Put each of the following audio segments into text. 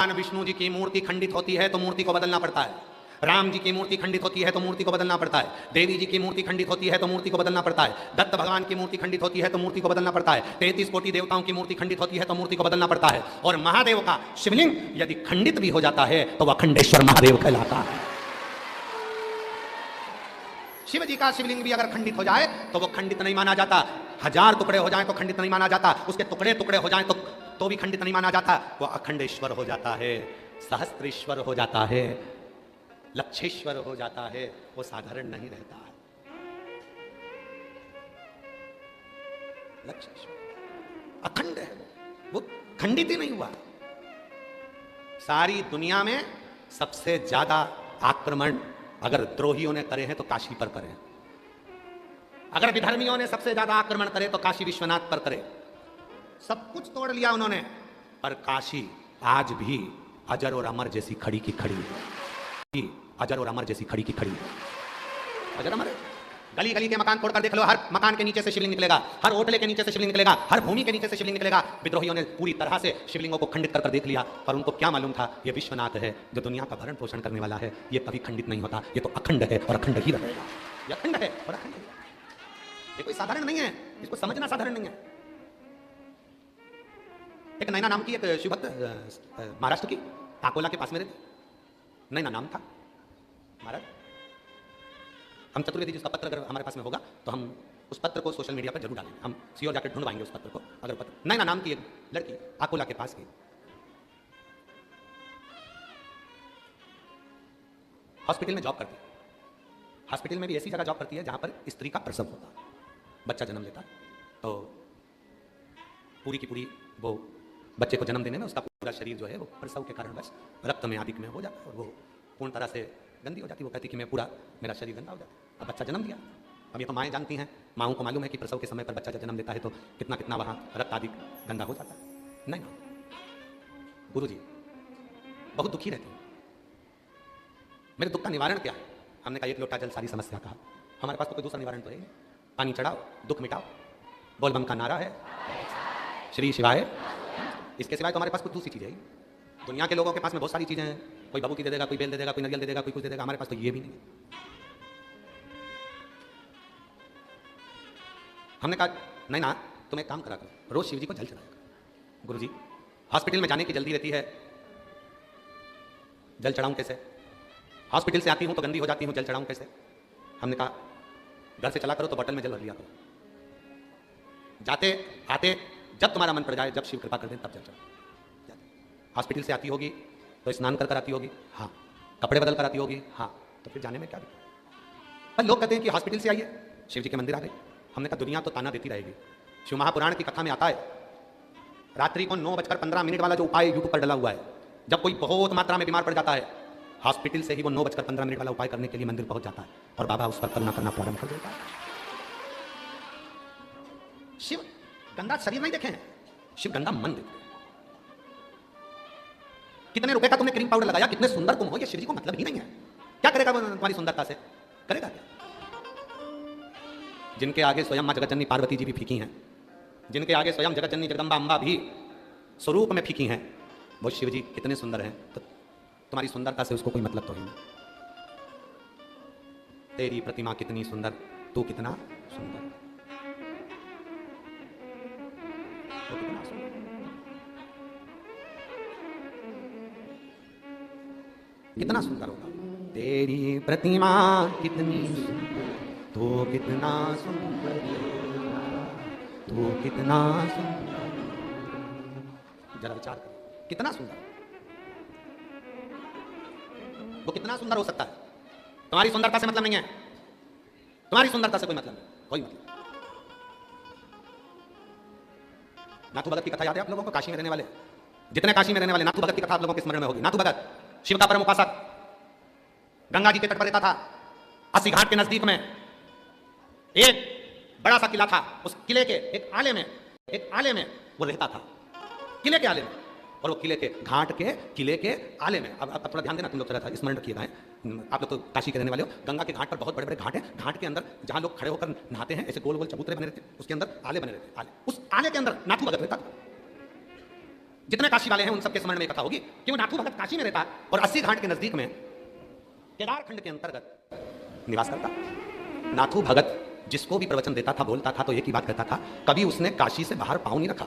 भगवान विष्णु जी की मूर्ति खंडित होती है तो मूर्ति को बदलना पड़ता है, राम जी की मूर्ति खंडित होती है तो मूर्ति को बदलना पड़ता है, देवी जी की मूर्ति खंडित होती है तो मूर्ति को बदलना पड़ता है, दत्त भगवान की मूर्ति खंडित होती है तो मूर्ति को बदलना पड़ता है, 33 कोटि देवताओं की मूर्ति खंडित होती है तो मूर्ति को बदलना पड़ता है। और महादेव का शिवलिंग यदि खंडित भी हो जाता है तो वह अखंडेश्वर महादेव कहलाता है। शिव जी का शिवलिंग भी अगर खंडित हो जाए तो वो खंडित नहीं माना जाता, 1000 टुकड़े हो जाए तो खंडित नहीं माना जाता, उसके टुकड़े टुकड़े हो जाए तो भी खंडित नहीं माना जाता, वो अखंडेश्वर हो जाता है, सहस्त्रेश्वर हो जाता है, लक्षेश्वर हो जाता है, वो साधारण नहीं रहता है। लक्षेश्वर अखंड है, वो खंडित ही नहीं हुआ। सारी दुनिया में सबसे ज्यादा आक्रमण अगर द्रोहियों ने करे हैं तो काशी पर करें, अगर विधर्मियों ने सबसे ज्यादा आक्रमण करे तो काशी विश्वनाथ पर करे। सब कुछ तोड़ लिया उन्होंने, पर काशी आज भी अजर और अमर जैसी खड़ी की खड़ी है, अजर और अमर जैसी खड़ी की खड़ी है, अजर अमर। गली गली के मकान तोड़कर देख लो, हर मकान के नीचे से शिवलिंग निकलेगा, हर होटले के नीचे से शिवलिंग निकलेगा, हर भूमि के नीचे से शिवलिंग निकलेगा। विद्रोहियों ने पूरी तरह से शिवलिंगों को खंडित कर देख लिया, पर उनको क्या मालूम था ये विश्वनाथ है जो दुनिया का भरण पोषण करने वाला है, ये कभी खंडित नहीं होता, ये तो अखंड है और अखंड ही रहेगा। ये अखंड है और अखंड ही, ये कोई साधारण नहीं है, इसको समझना साधारण नहीं है। एक नैना नाम की एक शिवभक्त महाराष्ट्र की अकोला के पास में रहती, नैना नाम था महाराज। हम चतुर्वेदी जी का पत्र अगर हमारे पास में होगा तो हम उस पत्र को सोशल मीडिया पर जरूर डालेंगे, हम सीओ जाकर ढूंढवाएंगे उस पत्र को। अगर पत्र नैना नाम की एक लड़की अकोला के पास की, हॉस्पिटल में जॉब करती है, हॉस्पिटल में भी ऐसी जगह जॉब करती है जहां पर स्त्री का प्रसव होता है, बच्चा जन्म लेता है, तो पूरी की पूरी वो बच्चे को जन्म देने में उसका पूरा शरीर जो है वो प्रसव के कारण बस रक्त में आदि में हो जाता है और वो पूर्ण तरह से गंदी हो जाती है। वो कहती कि मैं पूरा मेरा शरीर गंदा हो जाता है। अब बच्चा जन्म दिया, अब ये तो माएँ जानती हैं, माँओं को मालूम है कि प्रसव के समय पर बच्चा जब जन्म लेता है तो कितना कितना वहाँ रक्त आदि गंदा हो जाता है। नहीं गुरु जी बहुत दुखी रहती हैं, मेरे दुख का निवारण क्या है? हमने कहा एक लोटा जल सारी समस्या कहा, हमारे पास तो कोई दूसरा निवारण तो है, पानी चढ़ाओ दुख मिटाओ, बोल बम का नारा है, श्री शिवाय, इसके सिवाय तो हमारे पास कुछ दूसरी चीज़ है। दुनिया के लोगों के पास में बहुत सारी चीज़ें हैं, कोई बबूती दे देगा, कोई बेल दे देगा, कोई नरियल दे देगा, कोई कुछ दे देगा, हमारे पास तो ये भी नहीं है। हमने कहा नहीं ना, तुम एक काम करा करो, रोज शिव जी को जल चढ़ाया करो। गुरु जी हॉस्पिटल में जाने की जल्दी रहती है, जल चढ़ाऊं कैसे? हॉस्पिटल से आती हूं तो गंदी हो जाती हूं, जल चढ़ाऊं कैसे? हमने कहा घर से चला करो तो बॉटल में जल भर लिया करो, जाते आते जब तुम्हारा मन पड़ जाए, जब शिव कृपा कर दें तब जल चढ़ाओ। हॉस्पिटल से आती होगी तो स्नान कर कर आती होगी, हाँ, कपड़े बदल कर आती होगी, हाँ, तो फिर जाने में क्या दिक्कत? पर लोग कहते हैं कि हॉस्पिटल से आइए शिव जी के मंदिर आ गए। हमने कहा दुनिया तो ताना देती रहेगी। शिव महापुराण की कथा में आता है, रात्रि को 9:15 वाला जो उपाय यूट्यूब पर डला हुआ है, जब कोई बहुत मात्रा में बीमार पड़ जाता है, हॉस्पिटल से ही वो 9:15 वाला उपाय करने के लिए मंदिर पहुंच जाता है और बाबा उस पर करुणा करना प्रारंभ कर देता है। शिव गंगा शरीर नहीं देखे हैं, शिव गंगा मन देखे। कितने रुपए का तुमने क्रीम पाउडर लगाया, कितने सुंदर तुम हो, ये शिव जी को मतलब ही नहीं है। क्या करेगा वो तुम्हारी सुंदरता से? करेगा क्या? जिनके आगे स्वयं मां जगत जननी पार्वती जी भी फीकी हैं, जिनके आगे स्वयं जगत जननी जगदम्बा अम्बा भी स्वरूप में फीकी हैं, वो शिव जी कितने सुंदर हैं, तो तुम्हारी सुंदरता से उसको कोई मतलब तो ही नहीं। तेरी प्रतिमा कितनी सुंदर, तू कितना सुंदर, तो कितना सुंदर। कितना सुंदर होगा, तेरी प्रतिमा कितनी सुंदर, तू कितना सुंदर, तू कितना सुंदर। जरा विचार कर, कितना सुंदर, वो कितना सुंदर हो सकता है? तुम्हारी सुंदरता से मतलब नहीं है, तुम्हारी सुंदरता से कोई मतलब नहीं, कोई मतलब। नाथू भगत की कथा याद है आप लोगों को? काशी में रहने वाले, जितने काशी में रहने वाले, नाथू भगत की कथा आप लोगों के स्मरण में होगी। नाथू भगत शिव का परम उपासक, गंगा जी के तट पर रहता था। 80 घाट के नजदीक में एक बड़ा सा किला था, उस किले के एक आले में वो रहता था, किले के आले में, और वो किले के घाट के किले के आले में। अब थोड़ा ध्यान देना तुम लोग, थोड़ा स्मरण रखिएगा, आप लोग तो काशी के रहने वाले हो। गंगा के घाट पर बहुत बड़े बड़े घाट हैं, घाट के अंदर जहां लोग खड़े होकर नहाते हैं, ऐसे गोल गोल चबूतरे बने रहते हैं, उसके अंदर आले बने रहते हैं। आले, उस आले के अंदर नाथू भगत रहता था। जितने काशी वाले हैं उन सबके समझ में कथा होगी कि वो नाथू भगत काशी में रहता और 80 घाट के नजदीक में केदार खंड के अंतर्गत निवास करता। नाथू भगत जिसको भी प्रवचन देता था, बोलता था, तो एक ही बात कहता था, कभी उसने काशी से बाहर पाँव नहीं रखा।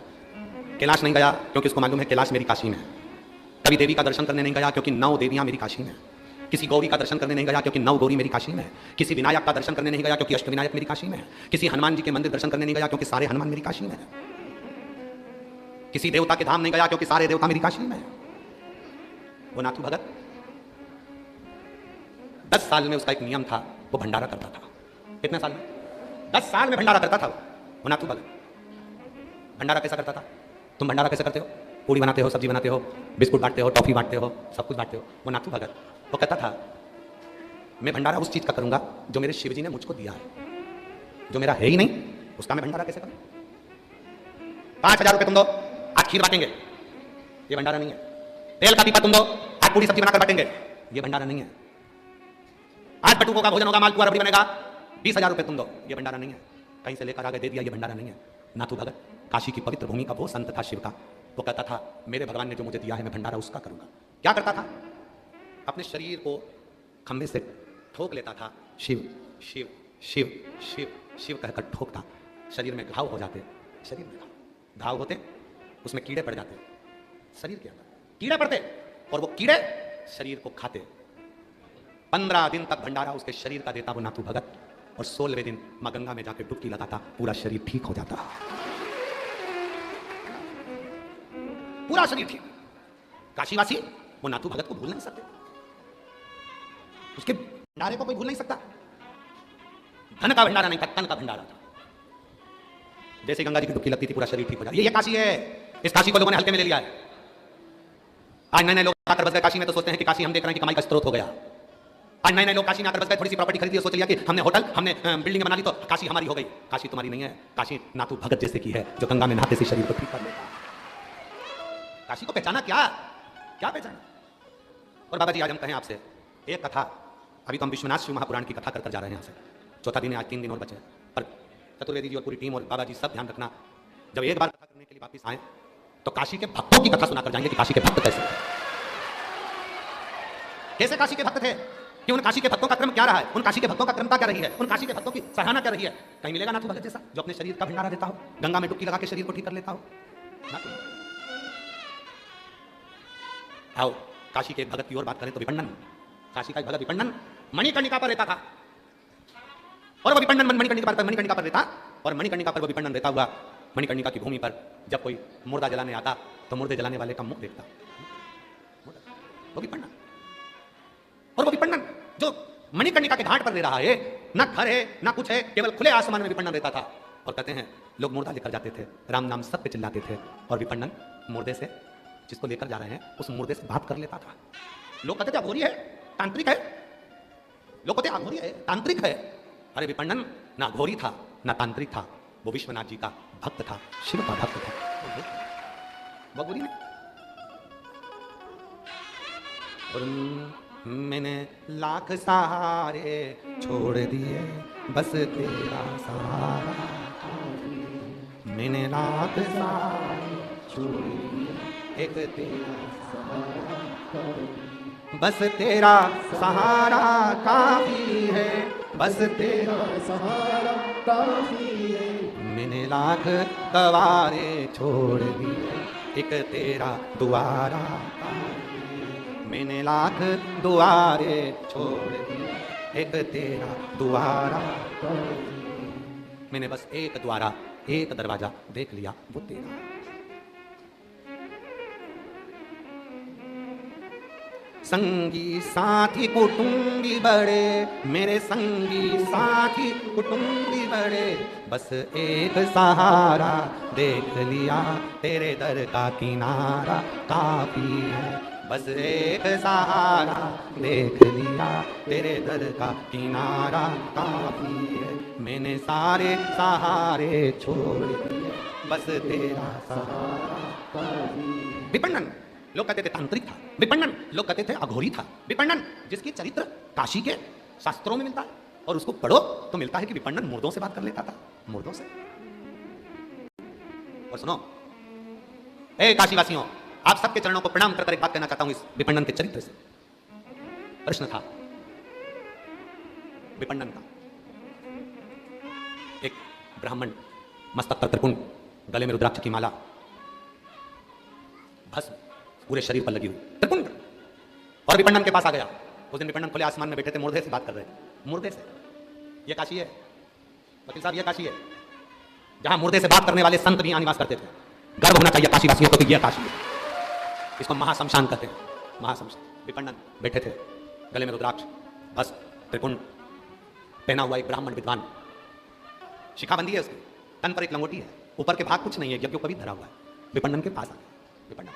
कैलाश नहीं गया क्योंकि उसको मालूम है कैलाश मेरी काशी में है। कभी देवी का दर्शन करने नहीं गया क्योंकि 9 देवियां मेरी काशी में है। किसी गौरी का दर्शन करने नहीं गया क्योंकि 9 गौरी मेरी काशी में है। किसी विनायक का दर्शन करने नहीं गया क्योंकि अष्टविनायक मेरी काशी में है। किसी हनुमान जी के मंदिर दर्शन करने नहीं गया क्योंकि सारे हनुमान मेरी काशी में है। किसी देवता के धाम नहीं गया क्योंकि सारे देवता मेरी काशी में है। वो नाथू भगत 10 साल में उसका एक नियम था, वो भंडारा करता था। कितने साल में? 10 साल में भंडारा करता था वो नाथू भगत। भंडारा कैसा करता था? तुम भंडारा कैसे करते हो? पूड़ी बनाते हो, सब्जी बनाते हो, बिस्कुट बांटते हो, टॉफी बांटते हो, सब कुछ बांटते हो। वो नाथू भगत वो कहता था, मैं भंडारा उस चीज का करूंगा जो मेरे शिव जी ने मुझको दिया है। जो मेरा है ही नहीं उसका मैं भंडारा कैसे करूं? 5000 रुपए तुम दो, आज खीर बांटेंगे, ये भंडारा नहीं है। तेल का पीपा तुम दो, आज पूरी सब्जी बनाकर बांटेंगे, ये भंडारा नहीं है। आज बटुकों का भोजन होगा, मालपुआ रबड़ी बनेगा, 20,000 रुपए तुम दो, ये भंडारा नहीं है। कहीं से लेकर आ गए दे दिया, ये भंडारा नहीं है। नाथू भगत काशी की पवित्र भूमि का वो संत था शिव का। वो कहता था, मेरे भगवान ने जो मुझे दिया है मैं भंडारा उसका करूंगा। क्या करता था? अपने शरीर को खंभे से ठोक लेता था, शिव शिव शिव शिव शिव कहकर ठोकता। शरीर में घाव हो जाते, शरीर में घाव होते, उसमें कीड़े पड़ जाते, शरीर के अंदर कीड़े पड़ते और वो कीड़े शरीर को खाते। 15 दिन तक भंडारा उसके शरीर का देता वो नाथू भगत और 16वें दिन मां गंगा में जाकर डुबकी लगाता, पूरा शरीर ठीक हो जाता, पूरा शरीर ठीक। काशीवासी वो नाथू भगत को भूल नहीं सकते, उसके भंडारे को कोई भूल नहीं सकता। धन का भंडारा नहीं था, तन का भंडारा था। जैसे गंगा जी की डुबकी लगती थी पूरा शरीर ठीक हो जाता। ये काशी है। इस काशी को लोगों ने हल्के में ले लिया है। आज नए नए लोग आकर बस गए काशी में तो सोचते हैं कि काशी हम देख रहे हैं कि कमाई का स्रोत हो गया। आज नए नए लोग काशी में आकर बस गए, थोड़ी सी प्रॉपर्टी खरीदी और सोच लिया कि हमने होटल, हमने बिल्डिंग बना ली तो काशी हमारी हो गई। काशी तुम्हारी नहीं है, काशी नाथू भगत जैसे की है जो गंगा में नहाते से शरीर को ठीक कर लेता। काशी को पहचाना क्या क्या पहचाना? और बाबा जी आज हम कहें आपसे एक कथा, अभी तो हम विश्वनाथ शिव महापुराण की कथा कर जा रहे हैं यहाँ से। चौथा दिन है आज, 3 दिन और बचे हैं। पर चतुर्वेदी जी और पूरी टीम और बाबा जी सब ध्यान रखना, जब एक बार कथा करने के लिए वापिस आए तो काशी के भक्तों की कथा सुनाकर जाएंगे कि काशी के भक्त कैसे काशी के भक्त थे, कि उन काशी के भक्तों का क्रम क्या रहा है, उन काशी के भक्तों का क्रमता क्या रही है, उन काशी के भक्तों की सराहना क्या रही है। कहीं मिलेगा नाथू भगत जैसा जो अपने शरीर का भंडारा देता हो, गंगा में डुबकी लगा के शरीर को ठीक कर लेता हो। आओ काशी के भगत की ओर बात करें तो विपण्डन, काशी का भगत विपण्डन मणिकर्णिका पर रहता था और वो विपण्डन मणिकर्णिका पर रहता और मणिकर्णिका पर वो विपण्डन रहता हुआ मणिकर्णिका की भूमि पर जब कोई मुर्दा जलाने आता तो मुर्दे जलाने वाले का मुख देखता, वो विपण्डन। और वो विपण्डन जो मणिकर्णिका के घाट पर ले रहा है, ना घर है ना कुछ है, केवल खुले आसमान में विपण्डन रहता था। और कहते हैं लोग मुर्दा लेकर जाते थे, राम नाम सब पे चिल्लाते थे और विपण्डन मुर्दे से, जिसको लेकर जा रहे हैं उस मुर्दे से बात कर लेता था। लोग कहते थे अघोरी है, तांत्रिक है, लोग कहते अघोरी है, तांत्रिक है। अरे विपण्डन ना अघोरी था ना तांत्रिक था, वो विश्वनाथ जी का भक्त था, शिव का भक्त था। वो अघोरी नहीं। और मैंने लाख सहारे छोड़ दिए बस तेरा सहारा, मैंने लाख सहारे छोड़ दिए एक तेरा सहारा, बस तेरा सहारा काफी है, बस तेरा सहारा काफी है। मैंने लाख दवारे छोड़ दिए एक तेरा दुआरा, मैंने लाख दुआरे छोड़ दिए एक तेरा दुआरा, मैंने बस एक द्वारा एक दरवाजा देख लिया वो तेरा। संगी साथी कुटुंबी बड़े, मेरे संगी साथी कुटुंबी बड़े, बस एक सहारा देख लिया तेरे दर का किनारा काफी है, बस एक सहारा देख लिया तेरे दर का किनारा काफी है। मैंने सारे सहारे छोड़ दिए बस तेरा सहारा काफी है। विपण्डन लोग कहते थे तांत्रिक था, विपण्डन लोग कहते थे अघोरी था। विपण्डन जिसकी चरित्र काशी के शास्त्रों में मिलता है और उसको पढ़ो तो मिलता है कि विपण्डन मुर्दों से बात कर लेता था, मुर्दों से। और सुनो ए काशीवासियों, आप सबके चरणों को प्रणाम कर एक बात कहना चाहता हूं इस विपणन के चरित्र से। प्रश्न था विपणन का। एक ब्राह्मण मस्तक पर त्रिपुंड, गले में रुद्राक्ष की माला, भस्म पूरे शरीर पर लगी हुई, त्रिपुंड, और विपणन के पास आ गया। उस दिन विपणन खुले आसमान में बैठे थे, मुर्दे से बात कर रहे थे। मुर्दे से, ये काशी है वकील साहब, ये काशी है जहां मुर्दे से बात करने वाले संत भी यहाँ निवास करते थे। गर्व होना चाहिए काशी वासियों को कि यह काशी है। इसको महाशमशान कहते हैं, महाशमशान। विपणन बैठे थे, गले में रुद्राक्ष, भस्म, त्रिपुंड पहना हुआ एक ब्राह्मण विद्वान, शिखाबंदी है उसकी, तन पर एक लंगोटी है, ऊपर के भाग कुछ नहीं है, यज्ञोपवीत धरा हुआ है। विपणन के पास आ गया विपणन।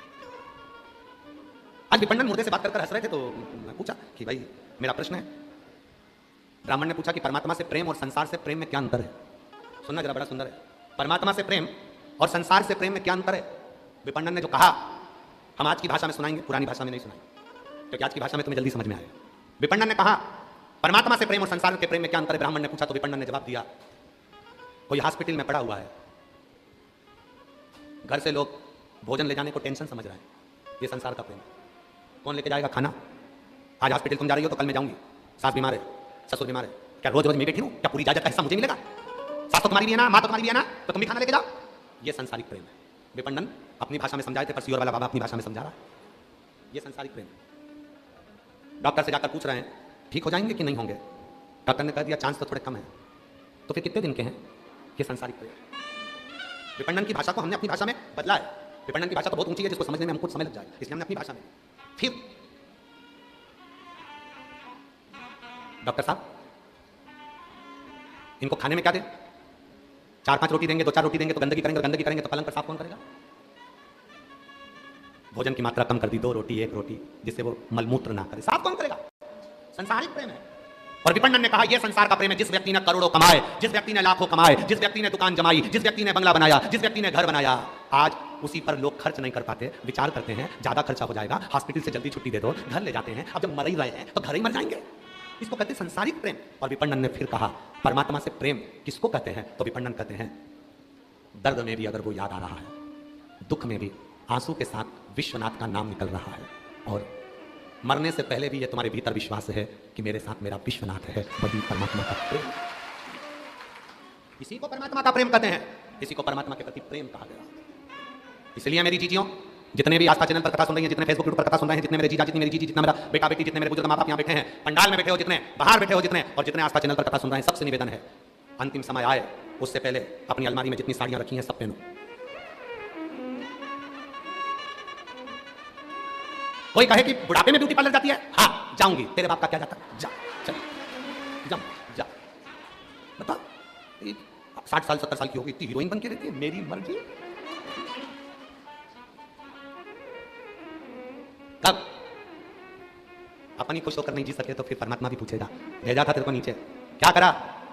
आज विपणन मुर्दे से बात कर हंस रहे थे, तो मैं पूछा कि भाई मेरा प्रश्न है। ब्राह्मण ने पूछा कि परमात्मा से प्रेम और संसार से प्रेम में क्या अंतर है। सुनना जरा, बड़ा सुंदर है। परमात्मा से प्रेम और संसार से प्रेम में क्या अंतर है। विपणन ने जो कहा हम आज की भाषा में सुनाएंगे, पुरानी भाषा में नहीं सुनाएंगे, क्योंकि आज की भाषा में तुम्हें जल्दी समझ में आएगा। विपणन ने कहा परमात्मा से प्रेम और संसार के प्रेम में क्या अंतर है। ब्राह्मण ने पूछा तो विपणन ने जवाब दिया, कोई हॉस्पिटल में पड़ा हुआ है, घर से लोग भोजन ले जाने को टेंशन समझ रहे हैं, ये संसार का प्रेम। कौन लेके जाएगा खाना। आज हॉस्पिटल तुम जा रही हो तो कल मैं जाऊंगी, सास बीमार है, ससुर बीमार है, क्या रोज रोज मैं बैठी हूं, क्या पूरी इजाजत का हिस्सा मुझे मिलेगा। सास तो तुम्हारी भी है ना, माँ तो तुम्हारी भी है ना, तो तुम भी खाना लेके जाओ। ये संसारिक प्रेम है। विपणन अपनी भाषा में समझाए थे, पर सियोर वाला बाबा अपनी भाषा में समझा रहा है, ये संसारिक प्रेम। डॉक्टर से जाकर पूछ रहे हैं ठीक हो जाएंगे कि नहीं होंगे। डॉक्टर ने कह दिया चांस तो थोड़े कम है, तो फिर कितने दिन के हैं। ये संसारिक प्रेम। विपणन की भाषा को हमने अपनी भाषा में बदला है। विपणन की भाषा तो बहुत ऊंची है, जिसको समझने में हमको समय लग जाए, इसलिए हमने अपनी भाषा में। फिर डॉक्टर साहब इनको खाने में क्या दें। 4-5 रोटी देंगे, 2-4 रोटी देंगे तो गंदगी करेंगे, गंदगी करेंगे तो पलंग पर साफ कौन करेगा। भोजन की मात्रा कम कर दी, 2 रोटी 1 रोटी, जिससे वो मलमूत्र ना करे, साफ कौन करेगा। संसारिक प्रेम है। और विपणन ने कहा यह संसार का प्रेम है। जिस व्यक्ति ने करोड़ों कमाए, जिस व्यक्ति ने लाखों कमाए, जिस व्यक्ति ने दुकान जमाई, जिस व्यक्ति ने बंगला बनाया, जिस व्यक्ति ने घर बनाया, आज उसी पर लोग खर्च नहीं कर पाते, विचार करते हैं ज्यादा खर्चा हो जाएगा, हॉस्पिटल से जल्दी छुट्टी दे दो, घर ले जाते हैं, अब जब मर ही रहे हैं तो घर ही मर जाएंगे। इसको कहते हैं संसारिक प्रेम। और विपणन ने फिर कहा परमात्मा से प्रेम किसको कहते हैं, तो विपणन कहते हैं दर्द में भी अगर वो याद आ रहा है, दुख में भी आंसू के साथ विश्वनाथ का नाम निकल रहा है, और मरने से पहले भी ये तुम्हारे भीतर विश्वास है कि मेरे साथ मेरा विश्वनाथ है, वही परमात्मा का प्रेम। इसी को परमात्मा का प्रेम कहते हैं, इसी को परमात्मा के प्रति प्रेम कहा गया। इसलिए मेरी जीजियों, जितने भी आस्था चैनल पर कथा सुन रही हैं, जितने फेसबुक पर कथा सुन रहे हैं, जितने मेरे जीजा, जितनी मेरी जीजी, जितना मेरा बेटा बेटी, जितने मेरे बुजुर्ग माँ बाप यहाँ बैठे हैं, पंडाल में बैठे हो जितने, बाहर बैठे हो जितने, और जितने आस्था चैनल पर कथा सुन रहे हैं, सबसे निवेदन है अंतिम समय आए उससे पहले अपनी अलमारी में जितनी साड़ियां रखी हैं सब पहनो। कोई कहे कि बुढ़ापे में ब्यूटी पार्लर जाती है, हाँ जाऊंगी, तेरे बाप का क्या जाता, जा चल जा जा। बता 60 साल 70 साल की होगी, इतनी हीरोइन बन के रहती है, मेरी मर्जी। तब अपनी खुश होकर नहीं जी सके तो फिर परमात्मा भी पूछेगा, भेजा था तेरे को नीचे, क्या करा।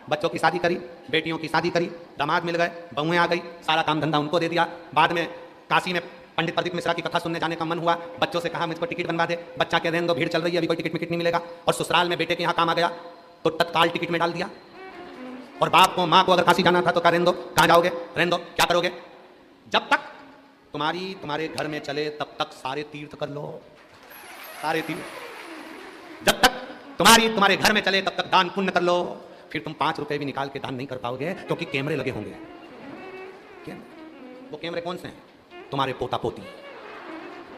बच्चों की शादी करी, बेटियों की शादी करी, दामाद मिल गए, बहुएं आ गई, सारा काम धंधा उनको दे दिया। बाद में काशी में पंडित प्रदीप मिश्रा की कथा सुनने जाने का मन हुआ, बच्चों से कहा मुझको टिकट बनवा दे, बच्चा कह रहने दो भीड़ चल रही है, अभी कोई टिकट मिकट नहीं मिलेगा। और ससुराल में बेटे के यहाँ काम आ गया तो तत्काल टिकट में डाल दिया। और बाप को माँ को अगर काशी जाना था तो कहा रहने दो, कहाँ जाओगे, रहने दो, क्या करोगे। जब तक तुम्हारे घर में चले तब तक सारे तीर्थ कर लो, सारे तीर्थ। जब तक तुम्हारे घर में चले तब तक दान पुण्य कर लो। फिर तुम 5 रुपए भी निकाल के दान नहीं कर पाओगे, क्योंकि कैमरे लगे होंगे। वो कैमरे कौन से हैं, तुम्हारे पोता पोती।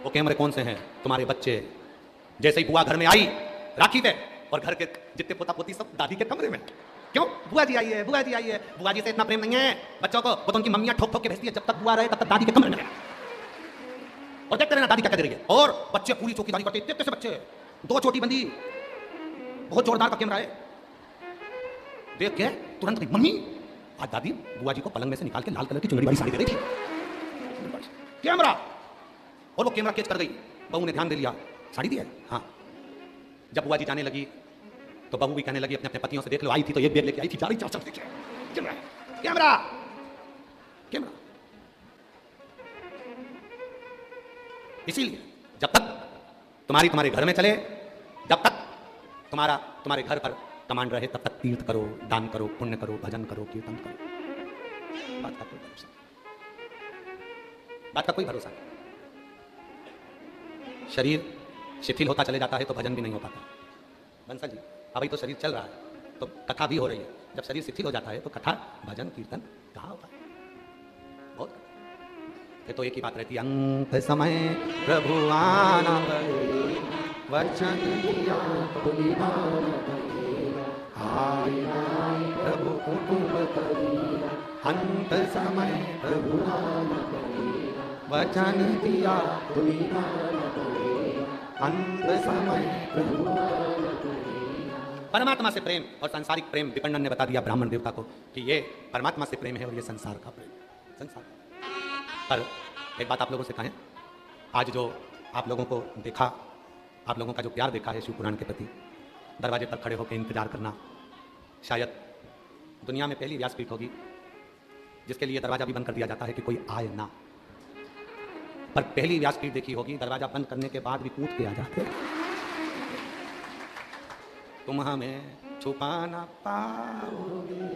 वो कैमरे कौन से हैं, तुम्हारे बच्चे। जैसे ही बुआ घर में आई राखी पे, और घर के जितने पोता पोती सब दादी के कमरे में। क्यों, बुआ जी आई है, बुआ जी आई है। बुआ जी से इतना प्रेम नहीं है बच्चों को, वो तो उनकी मम्मियां ठोक ठोक के भेजती है, जब तक बुआ रहे तब तक दादी के कमरे में। और देखते रहना दादी क्या कर रही है। और बच्चे पूरी चौकीदारी करते, इतने से बच्चे, 2 चोटी बंदी, बहुत जोरदार का कैमरा है। देख के तुरंत मम्मी, आज दादी बुआ जी को पलंग में से निकाल के लाल कलर की चुनरी वाली साड़ी दे रही थी। कैमरा, और वो कैमरा कैच कर गई। बहू ने ध्यान दे लिया, साड़ी दी है, हाँ। जब बुआ जी जाने लगी तो बहू भी कहने लगी अपने अपने पतियों से, देख लो आई थी तो एक बैग लेके आई थी, जा रही चल कैमरा कैमरा कैमरा। इसीलिए जब तक तुम्हारे घर में चले, जब तक तुम्हारे घर पर कमांड रहे, तब तक तीर्थ करो, दान करो, पुण्य करो, भजन करो, कीर्तन करो। बात का कोई भरोसा नहीं। शरीर शिथिल होता चले जाता है तो भजन भी नहीं हो पाता। बंसल जी, अभी तो शरीर चल रहा है तो कथा भी हो रही है, जब शरीर शिथिल हो जाता है तो कथा भजन कीर्तन कहाँ होता है? बहुत फिर तो एक ही बात रहती है, अंत समय प्रभु आना वचन दिया प्रभु अंत समय प्रभु वचन दिया अंत समय प्रभु। परमात्मा से प्रेम और सांसारिक प्रेम विपण्डन ने बता दिया ब्राह्मण देवता को कि ये परमात्मा से प्रेम है और ये संसार का प्रेम, संसार। पर एक बात आप लोगों से कहें, आज जो आप लोगों को देखा, आप लोगों का जो प्यार देखा है शिव पुराण के प्रति, दरवाजे पर खड़े होकर इंतजार करना, शायद दुनिया में पहली व्यासपीठ होगी जिसके लिए दरवाजा भी बंद कर दिया जाता है कि कोई आए ना। पर पहली व्यासपीठ देखी होगी दरवाजा बंद करने के बाद भी कूद के आ जाते। तुम हमें छुपा ना पाओगे,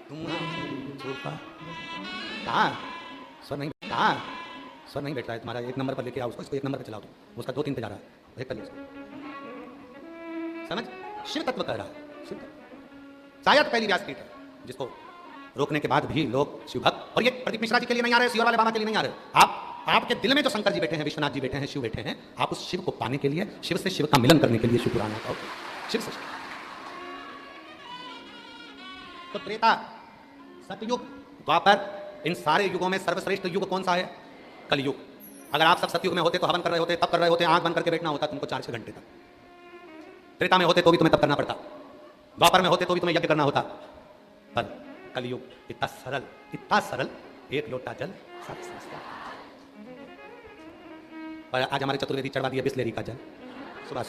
तुम हमें छुपा। स्वर नहीं, स्वर नहीं बैठ रहा है तुम्हारा। एक नंबर पर लेके आओ उसको, इसको एक नंबर पर चलाओ, उसका 2-3 पे जा रहा है, एक कर लो। समझ, शिव तत्व कह रहा है, शिव तत्व। शायद पहली व्यासपीठ है जिसको रोकने के बाद भी लोग शिव भक्त, और ये प्रदीप मिश्रा जी के लिए नहीं आ रहे, सियोर वाले बाबा के लिए नहीं आ रहे, आपके दिल में जो शंकर जी बैठे हैं, विश्वनाथ जी बैठे हैं, शिव बैठे हैं, आप उस शिव को पाने के लिए, शिव से शिव का मिलन करने के लिए शिव पुराण का शिव से। तो त्रेता, सतयुग, द्वापर, इन सारे युगों में सर्वश्रेष्ठ युग कौन सा है? कलयुग। अगर आप सब सतयुग में होते तो हवन कर रहे होते, तब कर रहे होते, आंख बंद करके बैठना होता तुमको 4-6 घंटे तक। त्रेता में होते तो भी तुम्हें तब करना पड़ता, द्वापर में होते तो भी तुम्हें यज्ञ करना होता। पर कलयुग इतना सरल, इतना सरल, एक लोटा जल सारी समस्या। पर आज हमारे चतुर्वेदी चढ़वा दिए बिस्लेरी का जल। सुबह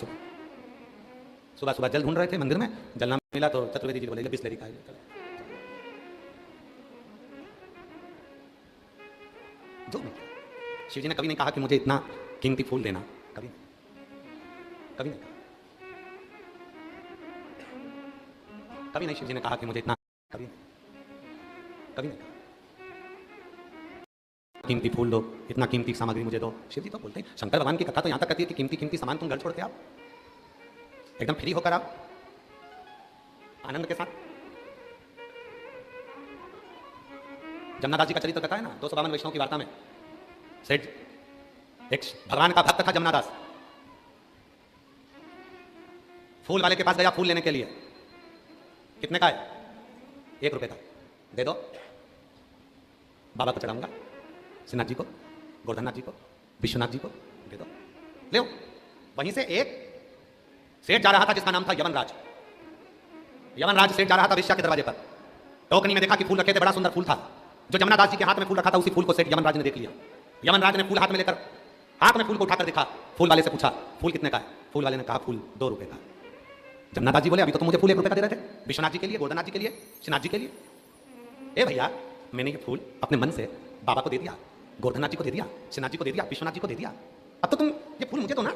सुबह जल ढूंढ रहे थे मंदिर में, जल ना मिला तो चतुर्वेदी जी बोले बिस्लेरी का जल। जो शिव जी ने कभी नहीं कहा कि मुझे इतना कीमती फूल देना, कभी कभी नहीं कहा, कभी नहीं शिव जी ने कहा कि मुझे इतना, कभी नहीं कहा कीमती फूल दो, इतना कीमती सामग्री मुझे दो। शिव जी तो बोलते हैं, शंकर भगवान की कथा तो यहां तक कहती है कि कीमती कीमती सामान तुम घर छोड़ते आप, एकदम फ्री होकर आप आनंद के साथ। जमुनादास जी का चरित्र कथा है ना, 252 वैष्णव की वार्ता में, सेठ एक भगवान का भक्त था जमुनादास, फूल वाले के पास गया फूल लेने के लिए। कितने का है? 1 रुपए का। दे दो, बाबा को चढ़ाऊंगा, श्रीनाथ जी को, गोवर्धननाथ जी को, विश्वनाथ जी को दे दो, ले। वहीं से एक सेठ जा रहा था जिसका नाम था यमनराज। यमनराज सेठ जा रहा था वेश्या के दरवाजे पर, टोकनी में देखा कि फूल रखे थे, बड़ा सुंदर फूल था। जो जमुनादास जी के हाथ में फूल रखा था उसी फूल को सेठ यमनराज ने देख लिया। यमनराज ने फूल हाथ में लेकर, हाथ में फूल को उठाकर देखा, फूल वाले से पूछा फूल कितने का है? फूल वाले ने कहा फूल 2 रुपए का। जमुनादास जी बोले अभी तो तुम मुझे फूल 1 रुपए का दे रहे थे, विश्वनाथ जी के लिए, गोवर्धननाथ जी के लिए, श्रीनाथ जी के लिए। ए भैया, मैंने ये फूल अपने मन से बाबा को दे दिया, गोवर्धननाथ जी को दे दिया, श्रीनाथ जी को दे दिया, विश्वनाथ जी को दे दिया, अब तो तुम ये फूल मुझे दो ना।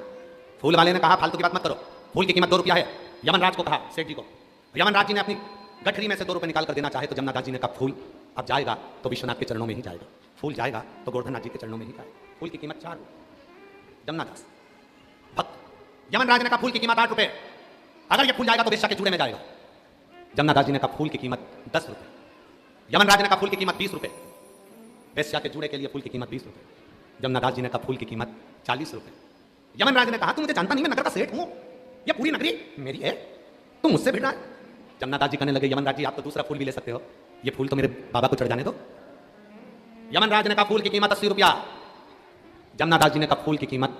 फूल वाले ने कहा फालतू की बात मत करो, फूल की कीमत 2 रुपया है। यमनराज को कहा, सेठ जी को, यमनराज जी ने अपनी गठरी में से 2 रुपए निकाल कर देना चाहे तो जमुनादास जी ने कहा फूल अब जाएगा तो विश्वनाथ के चरणों में ही जाएगा, फूल जाएगा तो गोवर्धननाथ जी के चरणों में ही जाएगा। फूल की कीमत 4 रुपये। जमुनादास भक्त। यमनराज ने कहा फूल की कीमत 8 रुपए, अगर ये फूल जाएगा तो वेश्या के जूड़े में जाएगा। जमुनादास जी ने कहा फूल की कीमत 10 रुपए। यमनराज ने कहा फूल की कीमत 20 रुपए। वेश्या के जूड़े के लिए फूल की कीमत 20 रुपए। जमुनादास जी ने कहा फूल की कीमत 40 रुपए। यमनराज ने कहा तू मुझे जानता नहीं, मैं नगर का सेठ हूं, ये पूरी नगरी मेरी है, तुम मुझसे भिड़ रहा है। जमुनादास जी कहने लगे यमनराज जी आप तो दूसरा फूल भी ले सकते हो, ये फूल तो मेरे बाबा को चढ़ जाने दो। यमनराज ने कहा फूल की कीमत 80 रुपया। जमुनादास जी ने कहा फूल की कीमत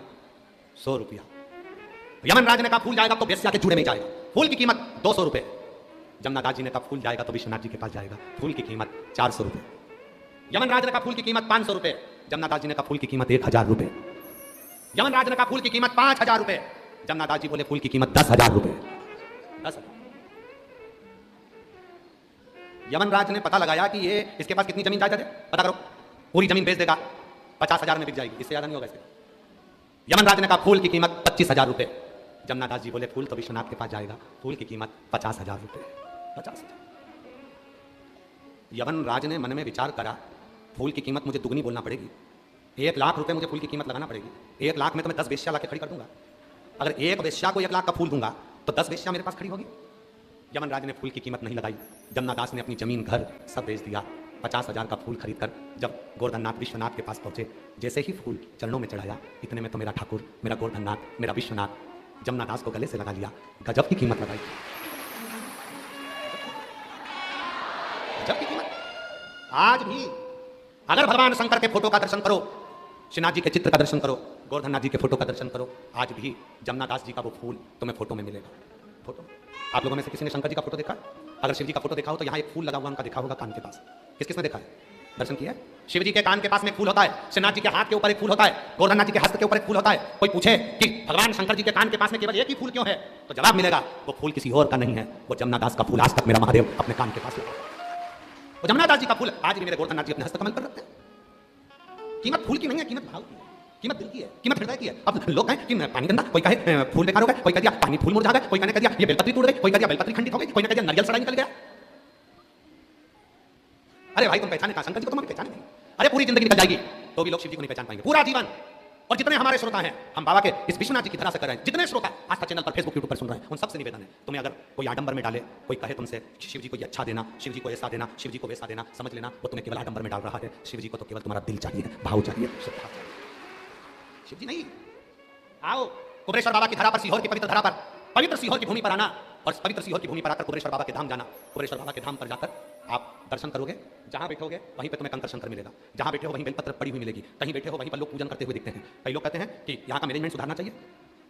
100 रुपया। यमनराज ने कहा फूल जाएगा तो वेश्या के जूड़े में जाएगा, फूल की कीमत 200 रुपए। जमुनादास जी ने कहा फूल जाएगा तो विश्वनाथ जी के पास जाएगा, फूल की कीमत 400 रुपए। यमनराज ने कहा फूल की कीमत 500 रुपए। जमुनादास जी ने कहा फूल की कीमत 1000 रुपए। यमनराज ने कहा फूल की कीमत 5000 रुपए। जमुनादास जी बोले फूल की कीमत 10,000 रुपए। 10,000। यमनराज ने पता लगाया कि ये इसके पास कितनी जमीन जायदाद है, पता करो, पूरी जमीन बेच देगा, 50,000 में बिक जाएगी, इससे ज्यादा नहीं होगा इसके। यमनराज ने कहा फूल की कीमत 25,000 रुपए। जमुनादास जी बोले फूल तो विश्वनाथ के पास जाएगा, फूल की कीमत 50,000 रुपए। 50,000। यमनराज ने मन में विचार करा फूल की कीमत मुझे दुगनी बोलना पड़ेगी, 1,00,000 रुपए मुझे फूल की कीमत लगाना पड़ेगी। 1,00,000 में तो मैं 10 वेश्या ला के खड़ी कर दूंगा। अगर एक वेश्या को 1,00,000 का फूल दूंगा तो 10 वेश्या मेरे पास खड़ी होगी। यमनराज ने फूल की कीमत नहीं लगाई। जमनादास ने अपनी जमीन घर सब बेच दिया। 50,000 का फूल खरीदकर जब गोवर्धननाथ विश्वनाथ के पास पहुंचे, जैसे ही फूल चरणों में चढ़ाया, इतने में तो मेरा ठाकुर, मेरा गोवर्धननाथ, मेरा विश्वनाथ जमनादास को गले से लगा लिया। गजब की कीमत लगाई, गजब की कीमत। आज भी अगर भगवान शंकर के फोटो का दर्शन करो, श्रीनाथ जी के चित्र का दर्शन करो, गोवर्धननाथ जी के फोटो का दर्शन करो, आज भी जमनादास जी का वो फूल तुम्हें फोटो में मिलेगा। फोटो, आप लोगों में से किसी ने शंकर जी का फोटो देखा? अगर शिव जी का फोटो देखा हो तो यहाँ एक फूल लगा हुआ उनका देखा होगा कान के पास। किस किस ने देखा है? दर्शन किया है? शिव जी के कान के पास में एक फूल होता है, श्रीनाथ जी के हाथ के ऊपर एक फूल होता है, गोवर्धननाथ जी के हस्त के ऊपर एक फूल होता है। कोई पूछे कि भगवान शंकर जी के कान के पास में केवल एक ही फूल क्यों है, तो जवाब मिलेगा वो फूल किसी और का नहीं है, वो जमनादास का फूल आज तक मेरा महादेव अपने कान के पास लगा। वो जमनादास जी का फूल आज भी मेरे गोवर्धननाथ जी अपने हस्त कमल पर रखते हैं। कीमत फूल की नहीं है, कीमत भाव की है, कीमत दिल की है, कीमत हृदय की है। अब लोग कहें कि पानी गंदा, कोई कहे फूल बेकार हो गया, कोई कह दिया पानी फूल मुरझा गया, कोई कहने कह दिया ये बेलपत्री टूट गई, कोई कह दिया बेलपत्री खंडित हो गई, कोई ने कह दिया नारियल सड़ा निकल गया। अरे भाई तुम पहचाने कहां? शंकर जी को तुम पहचाने नहीं। अरे पूरी जिंदगी निकल जाएगी तो भी लोग शिव जी को नहीं पहचान पाएंगे, पूरा जीवन। और जितने हमारे श्रोता हैं, हम बाबा के इस विश्वनाथ जी की धरा से कर रहे हैं, जितने श्रोता आज तक चैनल पर, फेसबुक, यूट्यूब पर सुन रहे हैं, उन सबसे निवेदन है, तुम्हें अगर कोई आडंबर में डाले, कोई कहे तुमसे शिव जी को ये अच्छा देना, शिव जी को ऐसा देना, शिव जी को वैसा देना, समझ लेना वो तुम्हें केवल आडंबर में डाल रहा है। शिव जी को तो केवल तुम्हारा दिल चाहिए, भाव चाहिए, श्रद्धा चाहिए। शिव जी नहीं। आओ कुबेरेश्वर बाबा की धरा पर, सीहोर की पवित्र धरा पर, पवित्र सीहोर की भूमि पर आना और पवित्र सीहोर की भूमि पर आकर कुबेरेश्वर बाबा के धाम जाना। कुबेरेश्वर बाबा के धाम पर जाकर आप दर्शन करोगे, जहां बैठोगे वहीं पे तुम्हें कंकर शंकर मिलेगा, जहां बैठे हो वहीं बेलपत्र पड़ी हुई मिलेगी, कहीं बैठे हो वहीं पर लोग पूजन करते हुए दिखते हैं। कई लोग कहते हैं कि यहाँ का मैनेजमेंट सुधारना चाहिए,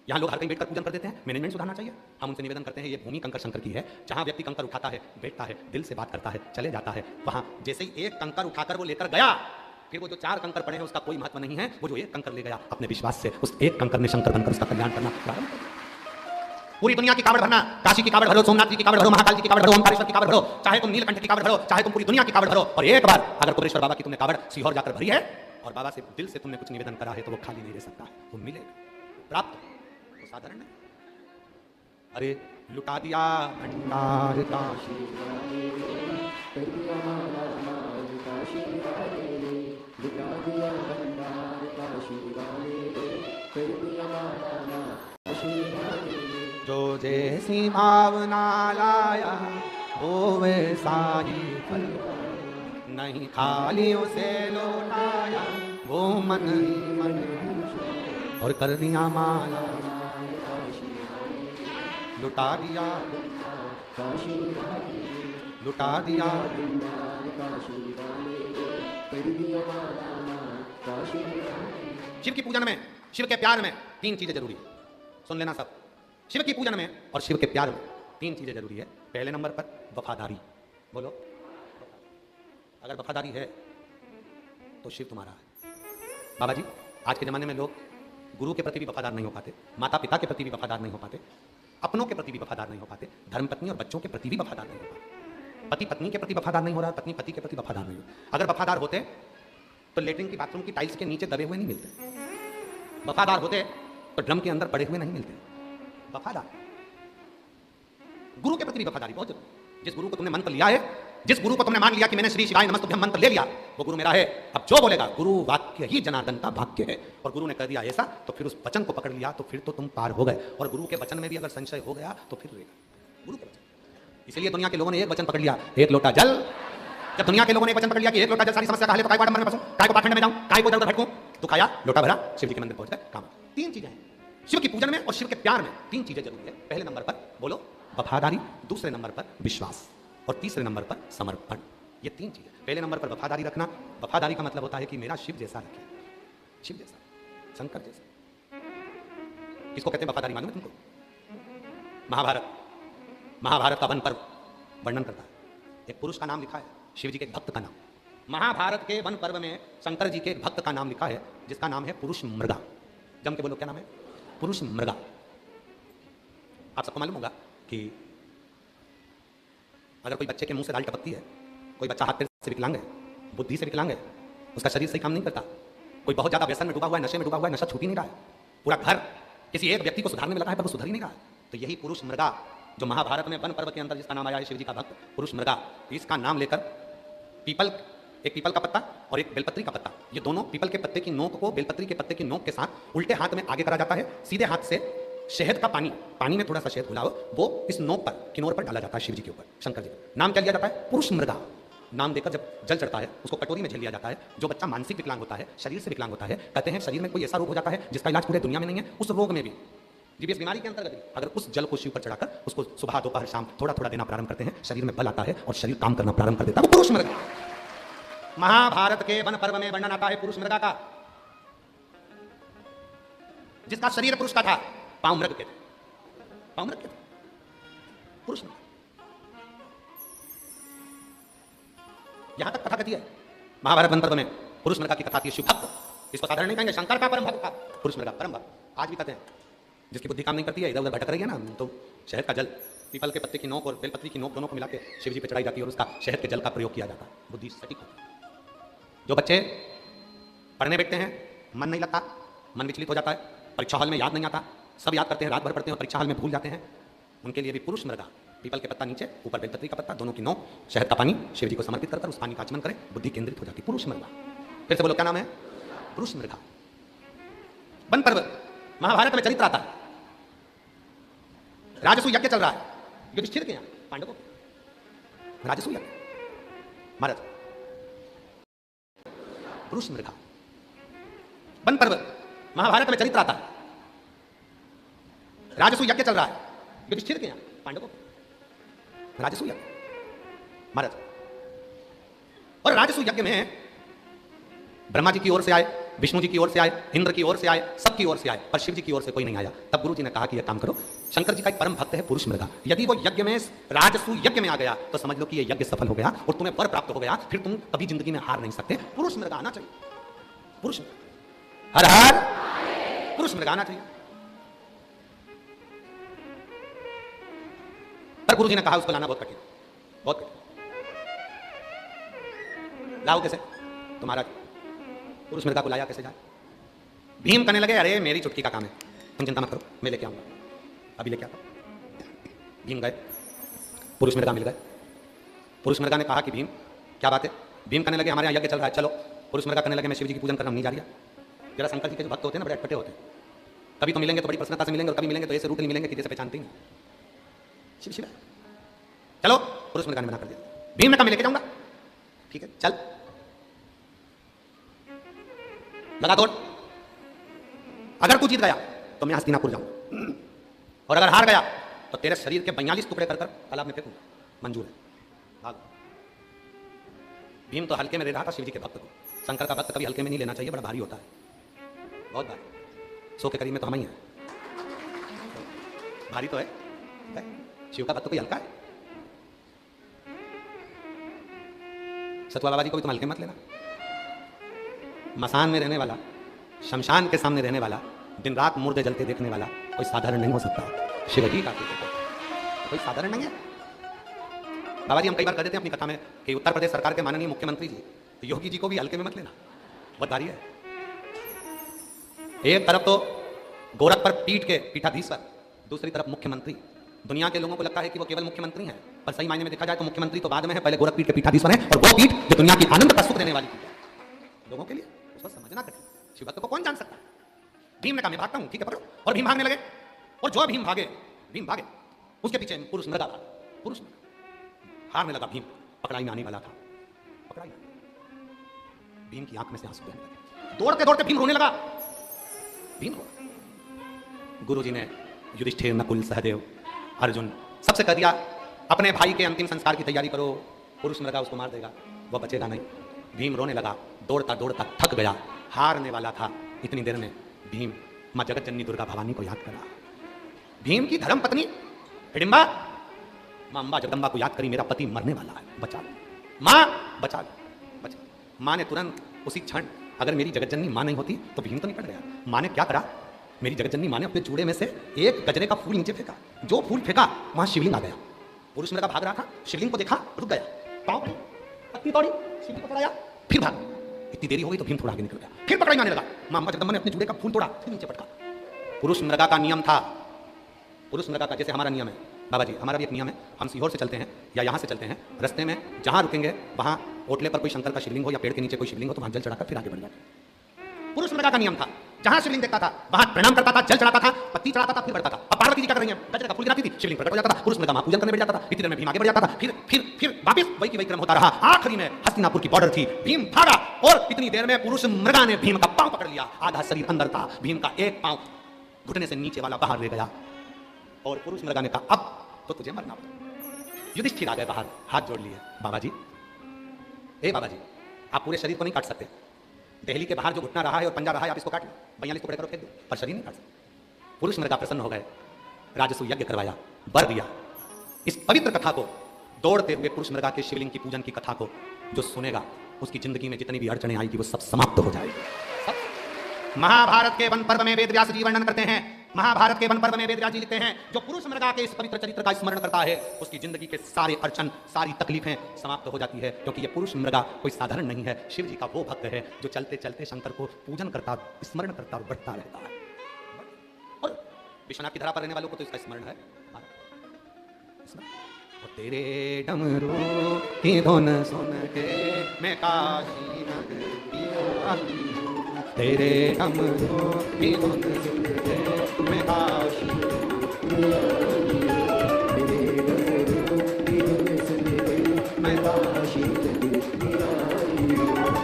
यहाँ लोग हर कहीं बैठकर पूजन कर देते हैं, मैनेजमेंट सुधारना चाहिए। हम उनसे निवेदन करते हैं ये भूमि कंकर शंकर की है, जहां व्यक्ति कंकर उठाता है, बैठता है, दिल से बात करता है, चले जाता है, वहां जैसे ही एक कंकर उठाकर वो लेकर गया, फिर वो जो 4 कंकर पड़े हैं उसका कोई महत्व नहीं है। वो जो एक कंकर ले गया अपने विश्वास से, उस एक कंकर ने शंकर बनकर उसका कल्याण करना प्रारंभ कर। पूरी दुनिया की कावड़ भरना, काशी की कावड़ भरो, सोमनाथ जी की कावड़ भरो, महाकाल जी की कावड़ भरो, ओमकारेश्वर की कावड़ भरो, चाहे तुम नीलकंठ की कावड़ भरो, चाहे तुम पूरी दुनिया की कावड़ भरो, और एक बार अगर कुबेरेश्वर बाबा की तुमने कावड़ सीहोर जाकर भरी है और बाबा से दिल से तुमने कुछ निवेदन करा है तो वो खाली नहीं रह सकता, वो मिलेगा, प्राप्त हो, वो साधारण नहीं। अरे लुटा दिया भंडार काशी, जो जैसी भावना लाया वो वैसा ही फल, नहीं खाली उसे लौटाया वो मन ही मन, और कर दिया माला लुटा दिया, लुटा दिया। शिव की पूजन में, शिव के प्यार में 3 चीजें जरूरी है, सुन लेना सब। शिव की पूजन में और शिव के प्यार में 3 चीजें जरूरी है। पहले नंबर पर वफादारी। बोलो, अगर वफादारी है तो शिव तुम्हारा है। बाबा जी आज के जमाने में लोग गुरु के प्रति भी वफादार नहीं हो पाते, माता पिता के प्रति भी वफादार नहीं हो पाते, अपनों के प्रति भी वफादार नहीं हो पाते, धर्मपत्नी और बच्चों के प्रति भी वफादार नहीं हो पाते, पति पत्नी के प्रति वफादार नहीं हो रहा, पत्नी पति के प्रति वफादार नहीं हो। अगर वफादार होते तो लेटरिन की बाथरूम की टाइल्स के नीचे दबे हुए नहीं मिलते, वफादार होते तो ड्रम के अंदर पड़े हुए नहीं मिलते। वफादार गुरु के प्रति भी वफादारी बहुत जरूरी। जिस गुरु को तुमने मंत्र लिया है, जिस गुरु को तुमने मान लिया कि मैंने श्री शिवाय नमस्तुभ्यम मंत्र ले लिया, वो गुरु मेरा है। अब जो बोलेगा गुरु वाक्य ही जनार्दन का भाग्य है, और गुरु ने कर दिया ऐसा तो फिर उस वचन को पकड़ लिया तो फिर तो तुम पार हो गए। और गुरु के वचन में भी अगर संशय हो गया तो फिर रहेगा गुरु के वचन। इसलिए दुनिया के लोगों ने एक वचन पकड़ लिया, एक लोटा जल। जब दुनिया के लोगों ने एक वचन पकड़ लिया कि एक लोटा जल सारी समस्या का हल है, तो काय को आडंबर में फंसूं, काय को पाखंड में जाऊं, काय को इधर उधर भटकूं, तो खाया लोटा भरा, शिव जी के मंदिर पहुंच गए, काम। 3 चीजें हैं शिव की पूजन में और शिव के प्यार में, 3 चीजें जरूरी है। पहले नंबर पर बोलो वफादारी, दूसरे नंबर पर विश्वास, और तीसरे नंबर पर समर्पण। ये 3 चीजें। पहले नंबर पर वफादारी रखना। वफादारी का मतलब होता है कि मेरा शिव जैसा रखे, शिव जैसा, शंकर जैसा। किसको कहते हैं वफादारी मालूम है तुमको? महाभारत, महाभारत का वन पर्व वर्णन करता है, एक पुरुष का नाम लिखा है, शिव जी के एक भक्त का नाम। महाभारत के वन पर्व में शंकर जी के एक भक्त का नाम लिखा है जिसका नाम है पुरुष मृगा। जम के बोलो क्या नाम है? पुरुष मृगा। आप सबको मालूम होगा कि अगर कोई बच्चे के मुंह से दाल टपकती है, कोई बच्चा हाथ पैर से विकलांग है, बुद्धि से विकलांग है, उसका शरीर सही काम नहीं करता, कोई बहुत ज्यादा व्यसन में डूबा हुआ है, नशे में डूबा हुआ है, नशा छूट ही नहीं रहा है, पूरा घर किसी एक व्यक्ति को सुधारने में लगा है पर वो सुधर ही नहीं रहा है, तो यही पुरुष मृगा जो महाभारत में वन पर्व के अंदर जिसका नाम आया है शिव जी का भक्त पुरुष मृगा, इसका नाम लेकर पीपल एक पीपल का पत्ता और एक बेलपत्री का पत्ता, ये दोनों पीपल के पत्ते की नोक को बेलपत्री के पत्ते की नोक के साथ उल्टे हाथ में आगे करा जाता है, सीधे हाथ से शहद का पानी, पानी में थोड़ा सा शहद घुला हो, वो इस नोक पर किनोर पर डाला जाता है शिव जी के ऊपर, शंकर जी पर। नाम क्या लिया जाता है? पुरुष मृगा। नाम देकर जब जल चढ़ता है उसको कटोरी में झेल लिया जाता है। जो बच्चा मानसिक विकलांग होता है, शरीर से विकलांग होता है, कहते हैं शरीर में कोई ऐसा रोग हो जाता है जिसका इलाज पूरे दुनिया में नहीं है, उस रोग में भी जीबीएस बीमारी के अंतर्गत अगर उस जल को शिव पर चढ़ाकर उसको सुबह दोपहर शाम थोड़ा थोड़ा देना प्रारंभ करते हैं, शरीर में बल आता है और शरीर काम करना प्रारंभ कर देता है, वो पुरुष मृगा। महाभारत के वन पर्व में वर्णन आता है पुरुष मृगा का, जिसका शरीर पुरुष का था, पांव मृग के थे, पांव मृग के थे, पुरुष मृग। यहां तक कथा कहती है महाभारत वन पर्व में पुरुष मृगा की कथा थी। शिव भक्त, इसको साधारण नहीं कहेंगे, शंकर का परम भक्त था पुरुष मृगा, परम भक्त। आज भी कहते हैं जिसकी बुद्धि काम नहीं करती है, इधर उधर भटक रही है ना, तो शहद का जल, पीपल के पत्ते की नोक और बेलपत्री की नोक दोनों को मिला के शिव जी पे चढ़ाई जाती है और उसका शहद के जल का प्रयोग किया जाता है, बुद्धि सटीक होती है। जो बच्चे पढ़ने बैठते हैं, मन नहीं लगता, मन विचलित हो जाता है, परीक्षा हॉल में याद नहीं आता, सब याद करते हैं, रात भर पढ़ते हैं, परीक्षा हॉल में भूल जाते हैं, उनके लिए भी पुरुष मृगा, पीपल के पत्ता नीचे, ऊपर बेलपत्री का पत्ता, दोनों की नोक, शहद का पानी शिव जी को समर्पित कर उस पानी का आचमन करें, बुद्धि केंद्रित हो जाती है, पुरुष मृगा। फिर से बोलो क्या नाम है? पुरुष मृगा। वन पर्व महाभारत में चरित्र आता है, राजसूय यज्ञ चल रहा है, युधिष्ठिर के यहाँ, पांडवों के राजसूय यज्ञ, महाराज पुरुष मृगा। वन पर्व महाभारत में चरित्र आता है, राजसूय यज्ञ चल रहा है, युधिष्ठिर के यहाँ, पांडवों के राजसूय यज्ञ, महाराज। और राजसूय यज्ञ में ब्रह्मा जी की ओर से आए, विष्णु जी की ओर से आए, इंद्र की ओर से आए, सबकी ओर से आए, पर शिव जी की ओर से कोई नहीं आया। तब गुरु जी ने कहा कि यह काम करो, शंकर जी का एक परम भक्त है पुरुष मृगा, यदि वो यज्ञ में, राजसूय यज्ञ में आ गया तो समझ लो कि यह यज्ञ सफल हो गया और तुम्हें वर प्राप्त हो गया, फिर तुम कभी जिंदगी में हार नहीं सकते। पुरुष मृगा आना चाहिए, पुरुष हर हर पुरुष मृगा आना चाहिए। पर गुरु जी ने कहा उसको लाना बहुत कठिन, बहुत कठिन। लाओ कैसे? तो महाराज पुरुष मृगा को लाया कैसे जाए? भीम कहने लगे अरे मेरी चुटकी का काम है, तुम चिंता मत करो, मैं लेके आऊंगा, अभी लेके आता। भीम गए, पुरुष मृगा मिल गए। पुरुष मृगा ने कहा कि भीम क्या बात है? भीम कहने लगे हमारे यहाँ यज्ञ चल रहा है, चलो। पुरुष मृगा कहने लगे मैं शिव जी की पूजन करना नहीं जा रही है। जरा शंकर जी के जो भक्त होते हैं ना, बड़े अटपटे होते हैं, कभी तो मिलेंगे तो बड़ी प्रसन्नता से मिलेंगे और कभी मिलेंगे तो ऐसे रूट नहीं मिलेंगे कि जैसे पहचानते ही नहीं। शिव शिव चलो, पुरुष मृगा ने मना कर दिया। भीम ने कहा मैं लेके जाऊंगा, ठीक है चल, लगा दौड़। अगर तू जीत गया तो मैं हस्तिनापुर जाऊंगा, और अगर हार गया तो तेरे शरीर के 42 टुकड़े कर तालाब में फेंकूंगा, मंजूर है, भाग। भीम तो हल्के में ले रहा था शिव जी के भक्त को। शंकर का भक्त कभी हल्के में नहीं लेना चाहिए, बड़ा भारी होता है, बहुत भारी। 100 के करीब में तो हम ही हैं, भारी तो है। शिव का भक्त कोई हल्का है? सतवा बाबा जी को भी तुम हल्के मत लेना। मसान में रहने वाला, शमशान के सामने रहने वाला, दिन रात मुर्दे जलते देखने वाला कोई साधारण नहीं हो सकता। शिव जी का कोई साधारण नहीं है। बाबा जी हम कई बार कह देते हैं अपनी कथा में कि उत्तर प्रदेश सरकार के माननीय मुख्यमंत्री जी योगी जी को भी हल्के में मत लेना, बहुत भारी है। एक तरफ तो गोरख पर पीठ के पीठाधीश्वर, दूसरी तरफ मुख्यमंत्री। दुनिया के लोगों को लगता है कि वो केवल मुख्यमंत्री हैं, पर सही मायने में देखा जाए तो मुख्यमंत्री तो बाद में है, पहले गोरख पीठ के पीठाधीश्वर हैं, और वो पीठ जो दुनिया की आनंद का सुख देने वाली पीठ है लोगों के लिए, उसको समझना कठिन। शिव भक्त को कौन जान सकता है? भीम ने कहा मैं भागता हूं, ठीक है पकड़ो, और भीम भागने लगे। और जो भीम भागे उसके पीछे पुरुष मृगा था। पुरुष हारने लगा भीम, पकड़ाई में आने वाला था, पकड़ाई। भीम की आंख में से आंसू बहने लगे, दौड़ते दौड़ते भीम रोने लगा। भीम रो। गुरु जी ने युधिष्ठिर, नकुल, सहदेव, अर्जुन सबसे कह दिया अपने भाई के अंतिम संस्कार की तैयारी करो, पुरुष मृगा उसको मार देगा, वह बचेगा नहीं। भीम रोने लगा, दौड़ता दौड़ता थक गया, हारने वाला था। इतनी देर में भीम माँ जगत जननी दुर्गा भवानी को याद करा। भीम की धर्म पत्नी हिडिंबा माँ अम्बा जगदम्बा को याद करी, मेरा पति मरने वाला है, बचा लो माँ, बचा लो, बचा। माँ ने तुरंत उसी क्षण, अगर मेरी जगत जननी माँ नहीं होती तो भीम तो निपट गया। माँ ने क्या करा? मेरी जगत जननी माँ ने अपने चूड़े में से एक गजरे का फूल नीचे फेंका, जो फूल फेंका वहां शिवलिंग आ गया। पुरुष मृगा भाग रहा था, शिवलिंग को देखा, रुक गया, पाँव पत्नी तोड़ी, शिवलिंग को पकड़ाया, फिर भागा। इतनी देरी हो गई तो भीम थोड़ा आगे निकल गया, फिर पकड़ाई मारने लगा। माँ अम्बा जगदम्बा ने अपने चूड़े का फूल तोड़ा, फिर नीचे पटका। पुरुष मृगा का नियम था, पुरुष मृगा का जैसे हमारा नियम है, बाबा जी हमारा भी एक नियम है, हम सीहोर से चलते हैं या यहाँ से चलते हैं, रास्ते में जहाँ रुकेंगे वहाँ ओटले पर कोई शंकर का शिवलिंग हो या पेड़ के नीचे कोई शिवलिंग हो तो वहाँ जल चढ़ाकर फिर आगे बढ़ जाते। पुरुष मृगा का नियम था, जहाँ शिवलिंग देखता था वहाँ प्रणाम करता था, जल चढ़ाता था, पत्ती चढ़ाता था, फिर बढ़ता था। अब पार्वती जी क्या कर रही है, गजरे का फूल गिराती थी, शिवलिंग प्रकट हो जाता था, पुरुष मृगा पूजन करने बैठ जाता था, इतनी देर में भीम आगे बढ़ जाता था, फिर वापस वही की वही क्रम होता रहा। आखिरी में हस्तिनापुर की बॉर्डर थी, भीम भागा और इतनी देर में पुरुष मृगा ने भीम का पांव पकड़ लिया, आधा शरीर अंदर था, भीम का एक पांव घुटने से नीचे वाला बाहर ले गया और पुरुष मृगा ने कहा अब तो तुझे मरना पड़ेगा। युधिष्ठिर आ गए बाहर, हाथ जोड़ लिए, बाबा जी ए बाबा जी आप पूरे शरीर को नहीं काट सकते, दिल्ली के बाहर जो घुटना रहा है और पंजा रहा है आप इसको काट लो, 42 टुकड़े करो फेंक दो, पर शरीर नहीं काट सकते। पुरुष मृगा प्रसन्न हो गए, राजसू यज्ञ करवाया, वर दिया। इस पवित्र कथा को दौड़ते हुए पुरुष मृगा के शिवलिंग की पूजन की कथा को जो सुनेगा उसकी जिंदगी में जितनी भी अड़चने आएगी वो सब समाप्त हो जाएगी। महाभारत के वन पर्व में वेदव्यास जी वर्णन करते हैं, महाभारत के वन पर्व में वेदव्यास जी लिखते हैं जो पुरुष मृगा के इस पवित्र चरित्र का स्मरण करता है उसकी जिंदगी के सारे अड़चन सारी तकलीफें समाप्त हो जाती है, क्योंकि ये पुरुष मृगा कोई साधारण नहीं है, शिव जी का वो भक्त है जो चलते चलते शंकर को पूजन करता स्मरण करता और बढ़ता रहता है। और विश्वनाथ की धरा पर रहने वालों को तो इसका स्मरण है। और तेरे डमरू की धुन सुन के मैं काशी नगरी, तेरे डमरू की धुन सुन के मैं काशी,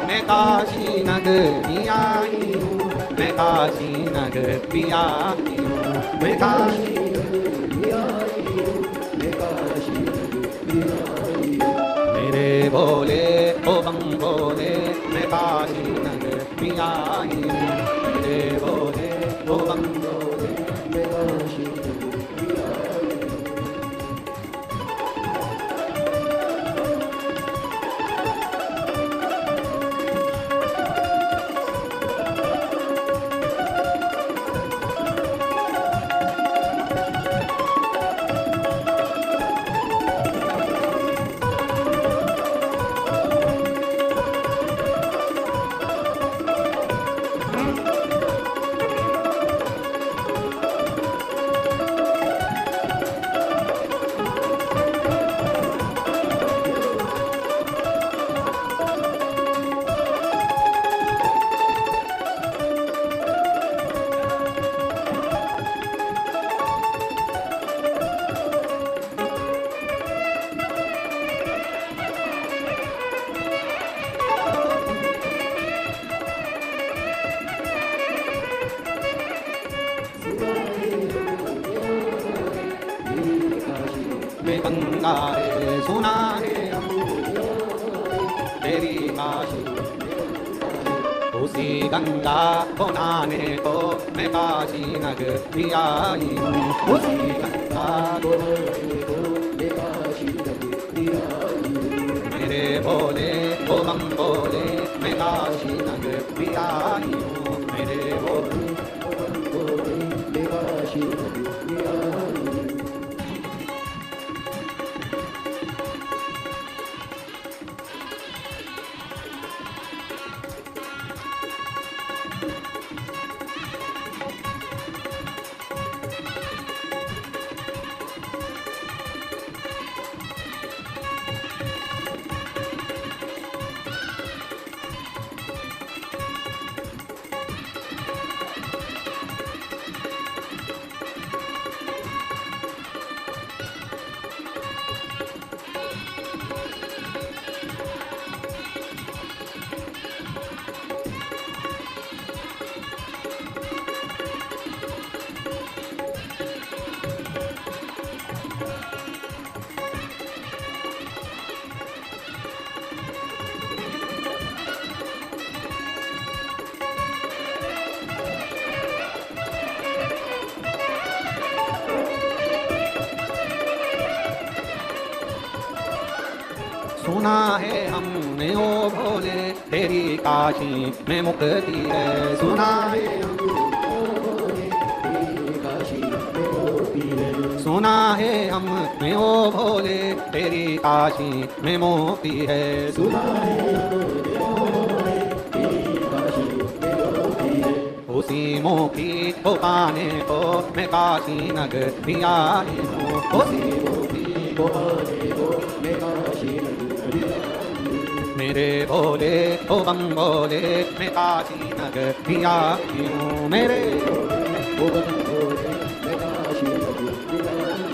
मैं काशी नगरी आई हूँ, मैं काशी नगरी आई हूँ, मैं काशी मेरे बोले ओ बम बोले मैं काशी नगरी आई हूँ, मेरे बोले ओ बम बोले मैं काशी नगरी आई हूँ। गंगा है सुना है तेरी काशी, उसी गंगा को नहाने को मैं काशी नगरी आई हूँ, उसी गंगा को मैं काशी नगरी आई हूँ, मेरे बोले ओ बम बोले मैं काशी नगरी आई हूँ, मेरे बोले ओ बम बोले मैं काशी नगरी आई हूँ। सुना है हमने ओ भोले तेरी काशी में मुक्ति है, सुना है सुना है हमने ओ भोले तेरी काशी में मोती है, सुना है सी मोखी को पाने को मैं काशी नगरी आई हूँ। कोसी मोखी को पाने को मैं काशी नगरी मेरे भोले ओ बम भोले मैं काशी नगरी आई हूँ। मेरे भोले ओ बम भोले मैं काशी नगरी आई हूँ।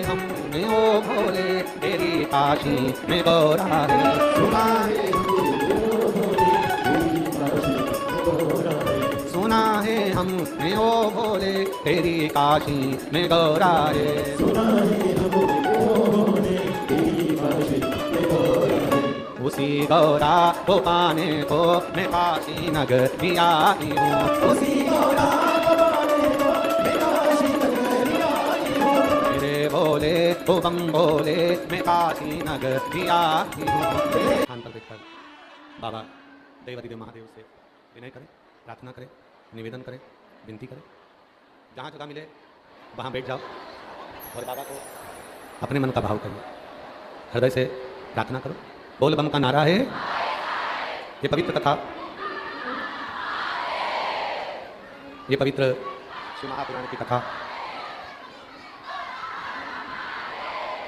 हमने ओ भोले तेरी काशी में गौरा है। सुना है सुना है हमने ओ भोले तेरी काशी में गौरा है। सुना है उसी गौरा को पाने को मैं काशी नगरी आई हूँ। उसी गौरा को पाने को मैं काशी नगरी आई हूँ। मेरे भोले ओ बम भोले मैं काशी नगरी आई हूँ। स्थान पर देखकर बाबा देवादिदेव महादेव से विनय करें, प्रार्थना करें, निवेदन करें, विनती करें। जहाँ जगह मिले वहाँ बैठ जाओ और बाबा को अपने मन का भाव करिए, हृदय से प्रार्थना करो। बोल बम का नारा है। ये पवित्र कथा, ये पवित्र शिव महापुराण की कथा।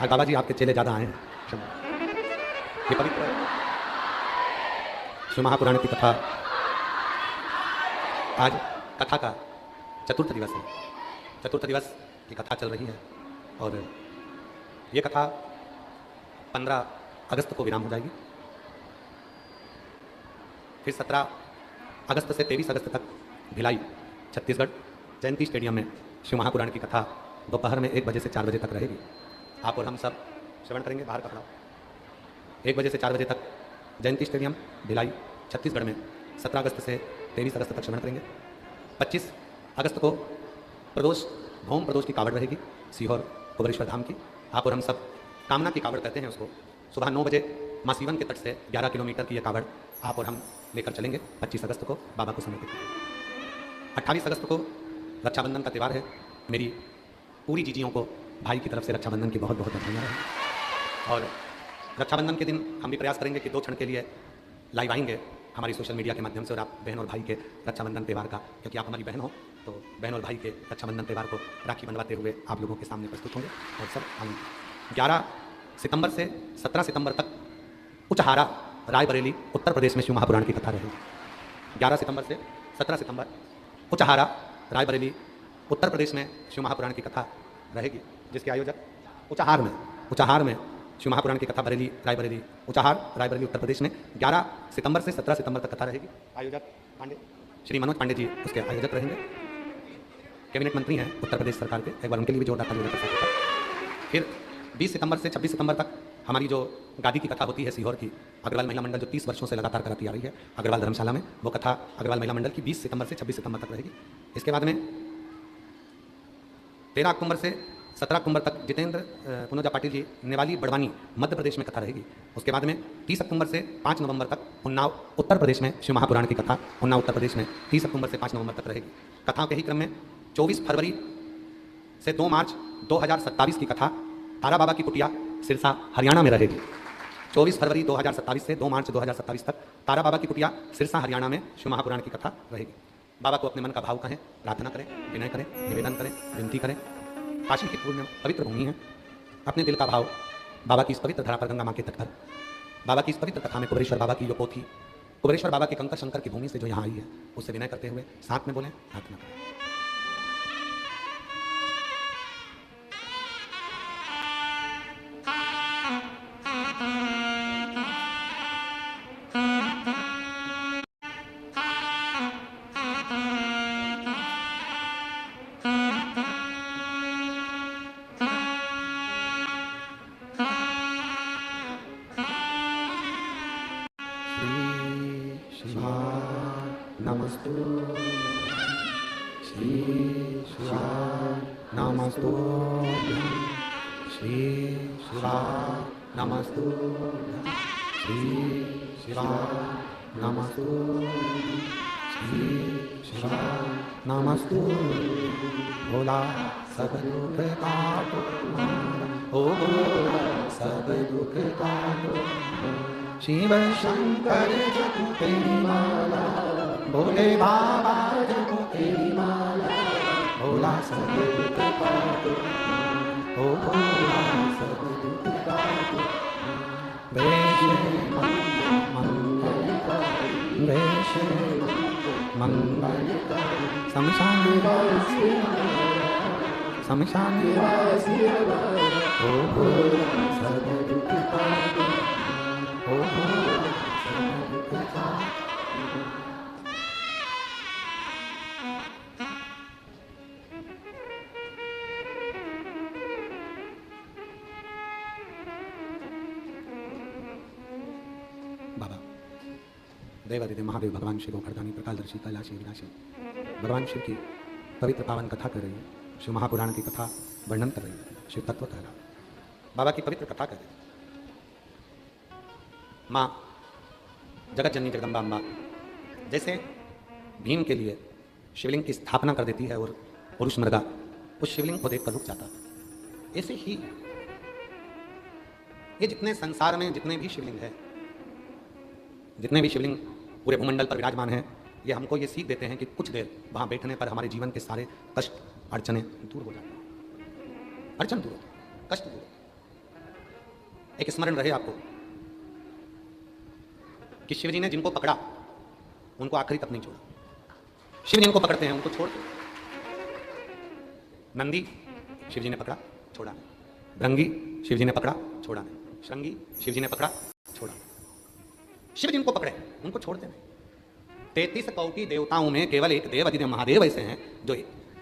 आज बाबा जी आपके चेले ज़्यादा आए हैं। ये पवित्र शिव महापुराण की कथा, आज कथा का चतुर्थ दिवस है। चतुर्थ दिवस की कथा चल रही है और ये कथा 15 अगस्त को विराम हो जाएगी। फिर 17 अगस्त से 23 अगस्त तक भिलाई छत्तीसगढ़ जयंती स्टेडियम में शिव महापुराण की कथा दोपहर में 1 बजे से 4 बजे तक रहेगी। आप और हम सब श्रवण करेंगे। बाहर कपड़ा 1 बजे से 4 बजे तक जयंती स्टेडियम भिलाई छत्तीसगढ़ में 17 अगस्त से 23 अगस्त तक श्रवण करेंगे। 25 अगस्त को प्रदोष भौम प्रदोष की कावड़ रहेगी सीहोर कुबरेश्वर धाम की। आप और हम सब कामना की कावड़ कहते हैं उसको। सुबह 9 बजे माँ सीवन के तट से 11 किलोमीटर की यह कावड़ आप और हम लेकर चलेंगे 25 अगस्त को बाबा को समर्पित। 28 अगस्त को रक्षाबंधन का त्यौहार है। मेरी पूरी जीजियों को भाई की तरफ से रक्षाबंधन की बहुत बहुत बधाइयाँ हैं। और रक्षाबंधन के दिन हम भी प्रयास करेंगे कि 2 क्षण के लिए लाइव आएंगे हमारी सोशल मीडिया के माध्यम से और आप बहन और भाई के रक्षाबंधन त्यौहार का, क्योंकि आप हमारी बहन हो तो बहन और भाई के रक्षाबंधन त्यौहार को राखी बंधवाते हुए आप लोगों के सामने प्रस्तुत होंगे। और सब हम 11 सितंबर से 17 सितंबर तक उचहारा रायबरेली उत्तर प्रदेश में शिव महापुराण की कथा रहेगी। 11 सितंबर से 17 सितंबर उचहारा रायबरेली उत्तर प्रदेश में शिव महापुराण की कथा रहेगी, जिसके आयोजक उचहार में शिव महापुराण की कथा बरेली रायबरेली उचहार रायबरेली उत्तर प्रदेश में 11 सितंबर से 17 सितंबर तक कथा रहेगी। आयोजक पांडे श्री मनोज पांडे जी उसके आयोजक रहेंगे। कैबिनेट मंत्री हैं उत्तर प्रदेश सरकार के, एक बार उनके लिए भी जोरदार तालियां बजाएं। फिर 20 सितंबर से 26 सितंबर तक हमारी जो गादी की कथा होती है सीहोर की, अग्रवाल महिला मंडल जो 30 वर्षों से लगातार कराती आ रही है अग्रवाल धर्मशाला में, वो कथा अग्रवाल महिला मंडल की 20 सितंबर से 26 सितंबर तक रहेगी। इसके बाद में 13 अक्टूबर से 17 अक्टूबर तक जितेंद्र पुनोजा पाटिल जी नेवाली बड़वानी मध्य प्रदेश में कथा रहेगी। उसके बाद में 30 अक्टूबर से 5 नवंबर तक उन्नाव उत्तर प्रदेश में शिव महापुराण की कथा उन्नाव उत्तर प्रदेश में 30 अक्टूबर से 5 नवंबर तक रहेगी। कथाओं के ही क्रम में 24 फरवरी से 2 मार्च 2027 की कथा तारा बाबा की कुटिया सिरसा हरियाणा में रहेगी। 24 फरवरी 2027 से 2 मार्च 2027 तक तारा बाबा की कुटिया सिरसा हरियाणा में शिव महापुराण की कथा रहेगी। बाबा को अपने मन का भाव कहें, प्रार्थना करें, विनय करें, निवेदन करें, विनती करें। काशी की पूर्ण पवित्र भूमि है। अपने दिल का भाव बाबा की इस पवित्र धरा पर गंगा माँ के तट पर बाबा की इस पवित्र कथा में कुबरेश्वर बाबा की जो पोथी कुबरेश्वर बाबा की कंकर शंकर की भूमि से जो यहाँ आई है उससे विनय करते हुए साथ में बोलें, प्रार्थना करें। श्री शिवाय नमस्तुभ्यं श्री शिवाय नमस्तुभ्यं श्री शिवाय नमस्तुभ्यं श्री शिवाय नमस्तुभ्यं भोला सब दुख काटो ओ भोला सब दुख काटो शिव शंकर जपो तेरी माला भोले बाबा जपो तेरी माला भोला सब दुख काटो ओ भोला सब दुख काटो वैष्णो मंगल वैष्णो मंगल शमशान ओ भोला सब दुख काटो ओ भोला सब दुख काटो। बाबा देवादिदेव महादेव भगवान शिव गर्दानी प्रकाशदर्शी कैलाशी विनाशी भगवान शिव की पवित्र पावन कथा कर रही है, शिव महापुराण की कथा वर्णन कर रही है, शिव तत्व कह रहा है, बाबा की पवित्र कथा कर रही है। माँ जगत जननी जगदम्बा अम्बा जैसे भीम के लिए शिवलिंग की स्थापना कर देती है और पुरुष मृगा उस शिवलिंग को देखकर रुक जाता है, ऐसे ही ये जितने संसार में जितने भी शिवलिंग है, जितने भी शिवलिंग पूरे भूमंडल पर विराजमान हैं, ये हमको ये सीख देते हैं कि कुछ देर वहाँ बैठने पर हमारे जीवन के सारे कष्ट अड़चने दूर हो जाते हैं, अड़चन दूर होती है, कष्ट दूर होते हैं। एक स्मरण रहे आपको कि शिव जी ने जिनको पकड़ा उनको आखिरी तक नहीं छोड़ा। शिव जिनको पकड़ते हैं उनको छोड़ दो। नंदी शिव जी ने पकड़ा छोड़ा नहीं, भृंगी शिव जी ने पकड़ा छोड़ा नहीं, श्रृंगी शिव जी ने पकड़ा छोड़ा नहीं। शिव जिनको पकड़े उनको छोड़ते नहीं। 33 कोटि देवताओं में केवल एक देव अधिदेव महादेव ऐसे हैं जो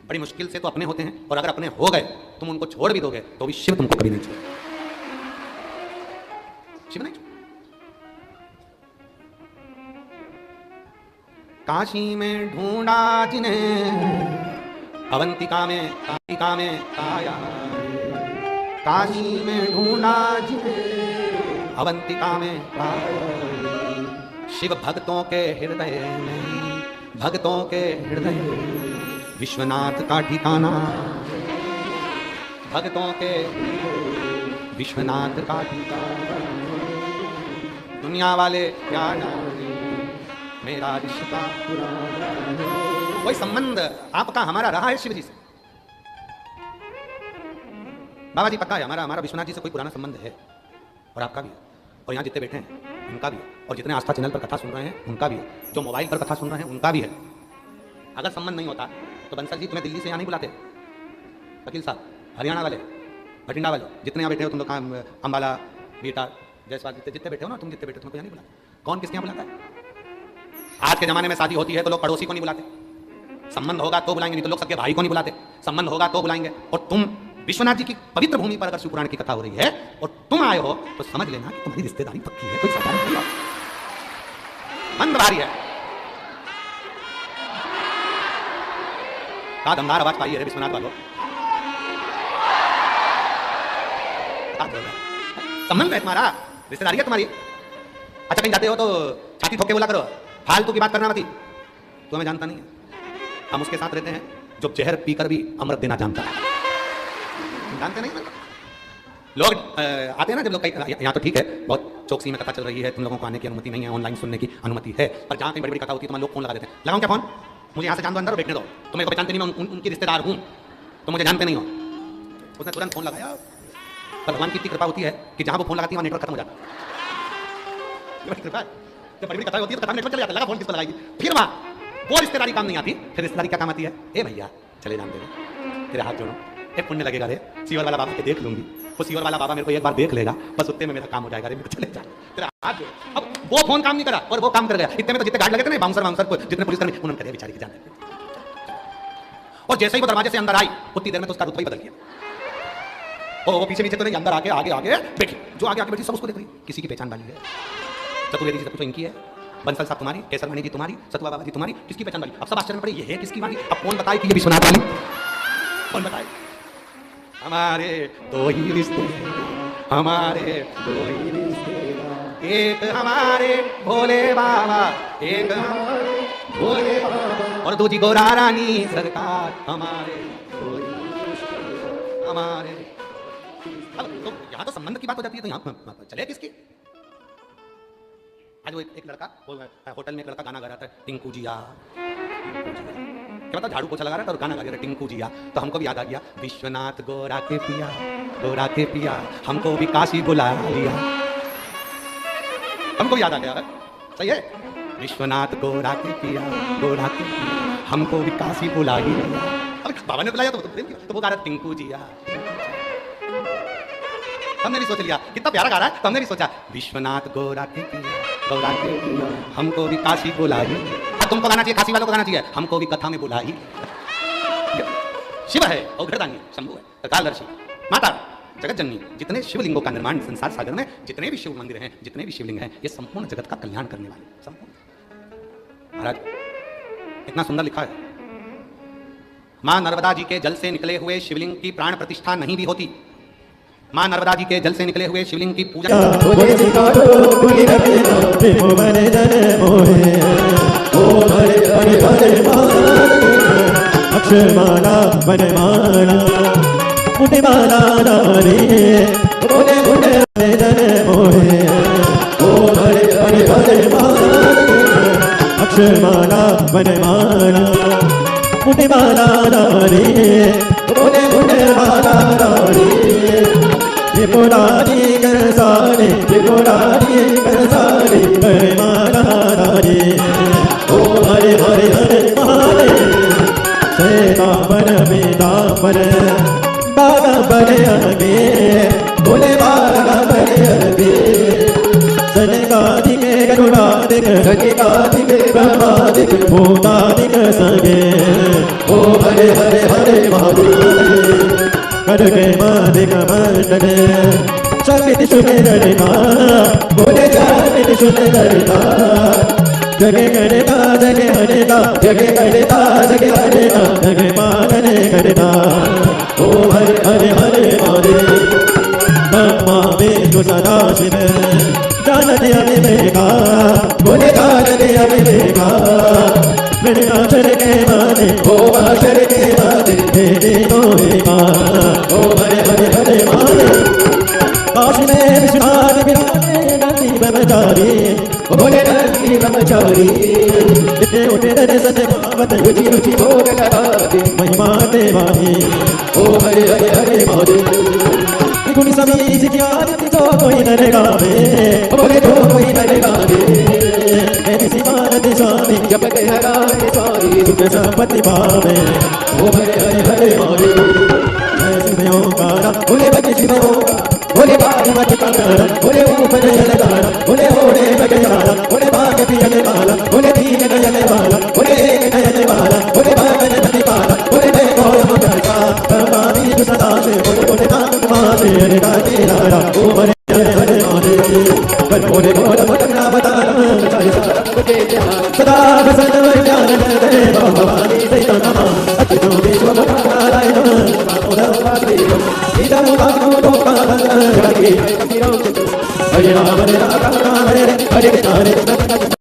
बड़ी मुश्किल से तो अपने होते हैं, और अगर अपने हो गए तुम उनको छोड़ भी दोगे तो भी शिव तुमको कभी नहीं छोड़े, शिव नहीं छोड़े। काशी में ढूंढा जिन्हें अवंतिका में पाया, काशी में ढूंढा जिन्हें अवंतिका में पाया। शिव भक्तों के हृदय में, भक्तों के हृदय में विश्वनाथ का ठिकाना, भक्तों के विश्वनाथ का ठिकाना। दुनिया वाले क्या जाने मेरा रिश्ता पुराना। कोई संबंध आपका हमारा रहा है शिव जी से? बाबा जी पक्का है हमारा विश्वनाथ जी से कोई पुराना संबंध है, और आपका भी है, और यहाँ जितने बैठे हैं उनका भी है, और जितने आस्था चैनल पर कथा सुन रहे हैं उनका भी है, जो मोबाइल पर कथा सुन रहे हैं उनका भी है। अगर संबंध नहीं होता तो बंसल जी तुम्हें दिल्ली से यहाँ नहीं बुलाते, वकील साहब, हरियाणा वाले, भटिंडा वाले, जितने यहाँ बैठे हो तुम लोग, अम्बाला, बीटा, जयसवाल, जितने बैठे हो ना, तुम जितने बैठे हो तुमको यहाँ नहीं बुलाते। कौन किसके यहाँ बुलाता है? आज के ज़माने में शादी होती है तो लोग पड़ोसी को नहीं बुलाते, संबंध होगा तो बुलाएंगे, नहीं तो लोग सबके भाई को नहीं बुलाते, संबंध होगा तो बुलाएंगे। और तुम विश्वनाथ जी की पवित्र भूमि पर अगर शिवपुराण की कथा हो रही है और तुम आए हो तो समझ लेना कि तुम्हारी रिश्तेदारी पक्की है, कोई साधारण नहीं है, बंद भारी है। का दमदार आवाज पाई है विश्वनाथ वालों, संबंध है तुम्हारा, रिश्तेदारी है तुम्हारी। अच्छा कहीं जाते हो तो छाती ठोक के बोला करो, फालतू की बात करना मत, तू हमें जानता नहीं है। हम उसके साथ रहते हैं जो जहर पीकर भी अमृत देना जानता है, जानते नहीं। लोग आते हैं ना जब लोग, यहाँ तो ठीक है बहुत चौकसी में कथा चल रही है, तुम लोगों को आने की अनुमति नहीं है, ऑनलाइन सुनने की अनुमति है, पर जहाँ कहीं बड़ी बड़ी कथा होती है तो लोग फोन लगा देते हैं, लगाओ क्या फोन, मुझे यहाँ से जान दो अंदर, बैठने दो, तो मेरे को पहचानते नहीं, मैं उनकी रिश्तेदार हूँ तो मुझे जानते नहीं हो। उसने तुरंत फोन लगाया, पर भगवान की इतनी कृपा होती है कि जहाँ वो फोन लगाती है वहाँ नेटवर्क खत्म हो जाता है। कृपा है, जब बड़ी बड़ी कथा होती है तो कथा नेटवर्क चला जाता है, लगा फोन किसको लगाएगी, फिर वहाँ वो रिश्तेदारी काम नहीं आती, फिर रिश्तेदारी क्या काम आती है, ए भैया चले जानते हैं, तेरे हाथ जोड़ो, एक पुण्य लगेगा रे, सीवर वाला बाबा के देख लूंगी, वो सीवर वाला बाबा मेरे को एक बार देख लेगा, बस उतने में मेरा काम हो जाएगा रे, मेरे को चले जा, तेरा हाथ जोड़ो। अब वो फोन काम नहीं करा और वो काम कर गया, इतने में तो जितने गार्ड लगे थे ना, बाउंसर को, जितने पुलिसकर्मी, उन्होंने करे बेचारी की जान। और जैसे ही वो दरवाजे से अंदर आई उतनी देर में तो उसका रुतबा ही बदल गया, वो पीछे तो नहीं, अंदर आके आगे बैठी, जो आगे बैठी सब उसको देख रही, किसी की पहचान वाली है, चतुर्वेदी जी से पूछो इनकी है, बंसल साहब तुम्हारी, केसर वाणी जी तुम्हारी, सतुआ बाबा जी तुम्हारी, किसकी पहचान वाली? अब सब आश्चर्य में पड़े, ये है किसकी वाणी? अब कौन बताए कि ये विश्वनाथ वाली? कौन बताए? हमारे दो ही रिश्ते, हमारे दो ही रिश्ते, एक हमारे भोले बाबा, एक हमारे भोले बाबा, और दूजी गोरा रानी सरकार, हमारे दो ही रिश्ते, हमारे। अब तो यहाँ तो संबंध की बात हो जाती है, तो यहाँ चले किसकी? आज वो एक लड़का होटल में एक लड़का गाना गा रहा था, टिंकू जिया, क्या पता झाड़ू पोछा लगा रहा था और गाना गा रहा था टिंकू जिया। तो हमको भी याद आ गया, विश्वनाथ गोरा के पिया, गोरा के पिया, हमको भी काशी बुला लिया। हमको भी याद आ गया, सही है, विश्वनाथ गोरा के पिया, गोरा के पिया, हमको भी काशी बुला लिया। अब बाबा ने बुलाया तो वो गा रहा टिंकू जिया। हमने भी सोच लिया कितना प्यारा गा रहा है, तो हमने भी सोचा विश्वनाथ गोरा के पिया, गोरा के पिया, हमको भी काशी बुलाई। तुमको गाना चाहिए, काशी वालों को गाना चाहिए, हमको भी कथा में बुलाई। शिव है और घरदानी शंभु है, कालदर्शी माता जगत जननी। जितने शिवलिंगों का निर्माण संसार सागर में, जितने भी शिव मंदिर हैं, जितने भी शिवलिंग हैं, ये संपूर्ण जगत का कल्याण करने वाले संपूर्ण। महाराज इतना सुंदर लिखा है, मां नर्मदा जी के जल से निकले हुए शिवलिंग की प्राण प्रतिष्ठा नहीं भी होती। मां नर्मदा जी के जल से निकले हुए शिवलिंग की पूजा अक्षरमाला वनमाला मुनिमाला नारी बोले बोले जन मोहे ओ हरे हरे हरे अक्षरमाला वनमाला मुनिमाला नारी बोले बोले माला नारी ये पुरानी करसानी, ये पुरानी करसानी वनमाला नारी ओ हरे हरे हरे माले दामन में दामन बाला बने आगे बोले बाला बने आगे सनकादिक करुणादिक सनकादिक ब्रह्मादिक भूतादिक संगे ओ हरे हरे हरे महादेव करके मादिक मंडन शक्ति सुंदरता बोले जाति सुंदरता जगे करता जगे हरता जगे करता जगे हरता जगे मानने करता ओ हरे हरे हरे हरे ब्रह्मा विष्णु सदा शिव जानते अविवेका बोले जानते अविवेका बिना चर के माने ओ आशर के माने तेरे तो हेमा ओ हरे हरे हरे माने काशी में विश्वनाथ विराजे नंदी ब्रह्मचारी बोले नंदी ब्रह्मचारी इतने उठे दरे सते भावत रुचि रुचि भोग लगाते महिमा देवानी ओ हरे हरे हरे महादेव गुणी सभी जिज्ञास तो कोई न गावे बोले तो कोई न गावे मेरी सिमारत स्वामी जब के हराए सारी सुख संपत्ति पावे ओ हरे हरे हरे महादेव शिव ओंकार बोले बजे शिव ओंकार बोले पार्वती कंकर बोले ऊपर लगाना बोले ओढ़े बगयाना बोले भाग पियले वाला बोले तीन गयले वाला बोले एक गयले वाला बोले भागने पति वाला बोले देखो मुझका परमानी तू सदा से बोले बोले नाम मासे हरे राजे राजा ओ हरे हरे हरे महादेव पर बोले बोले मुझका बताना सदा बसन ज्ञान दे भगवानी से नमा अच्युत विश्व नारायण हरे राम हरे राम राम हरे हरे हरे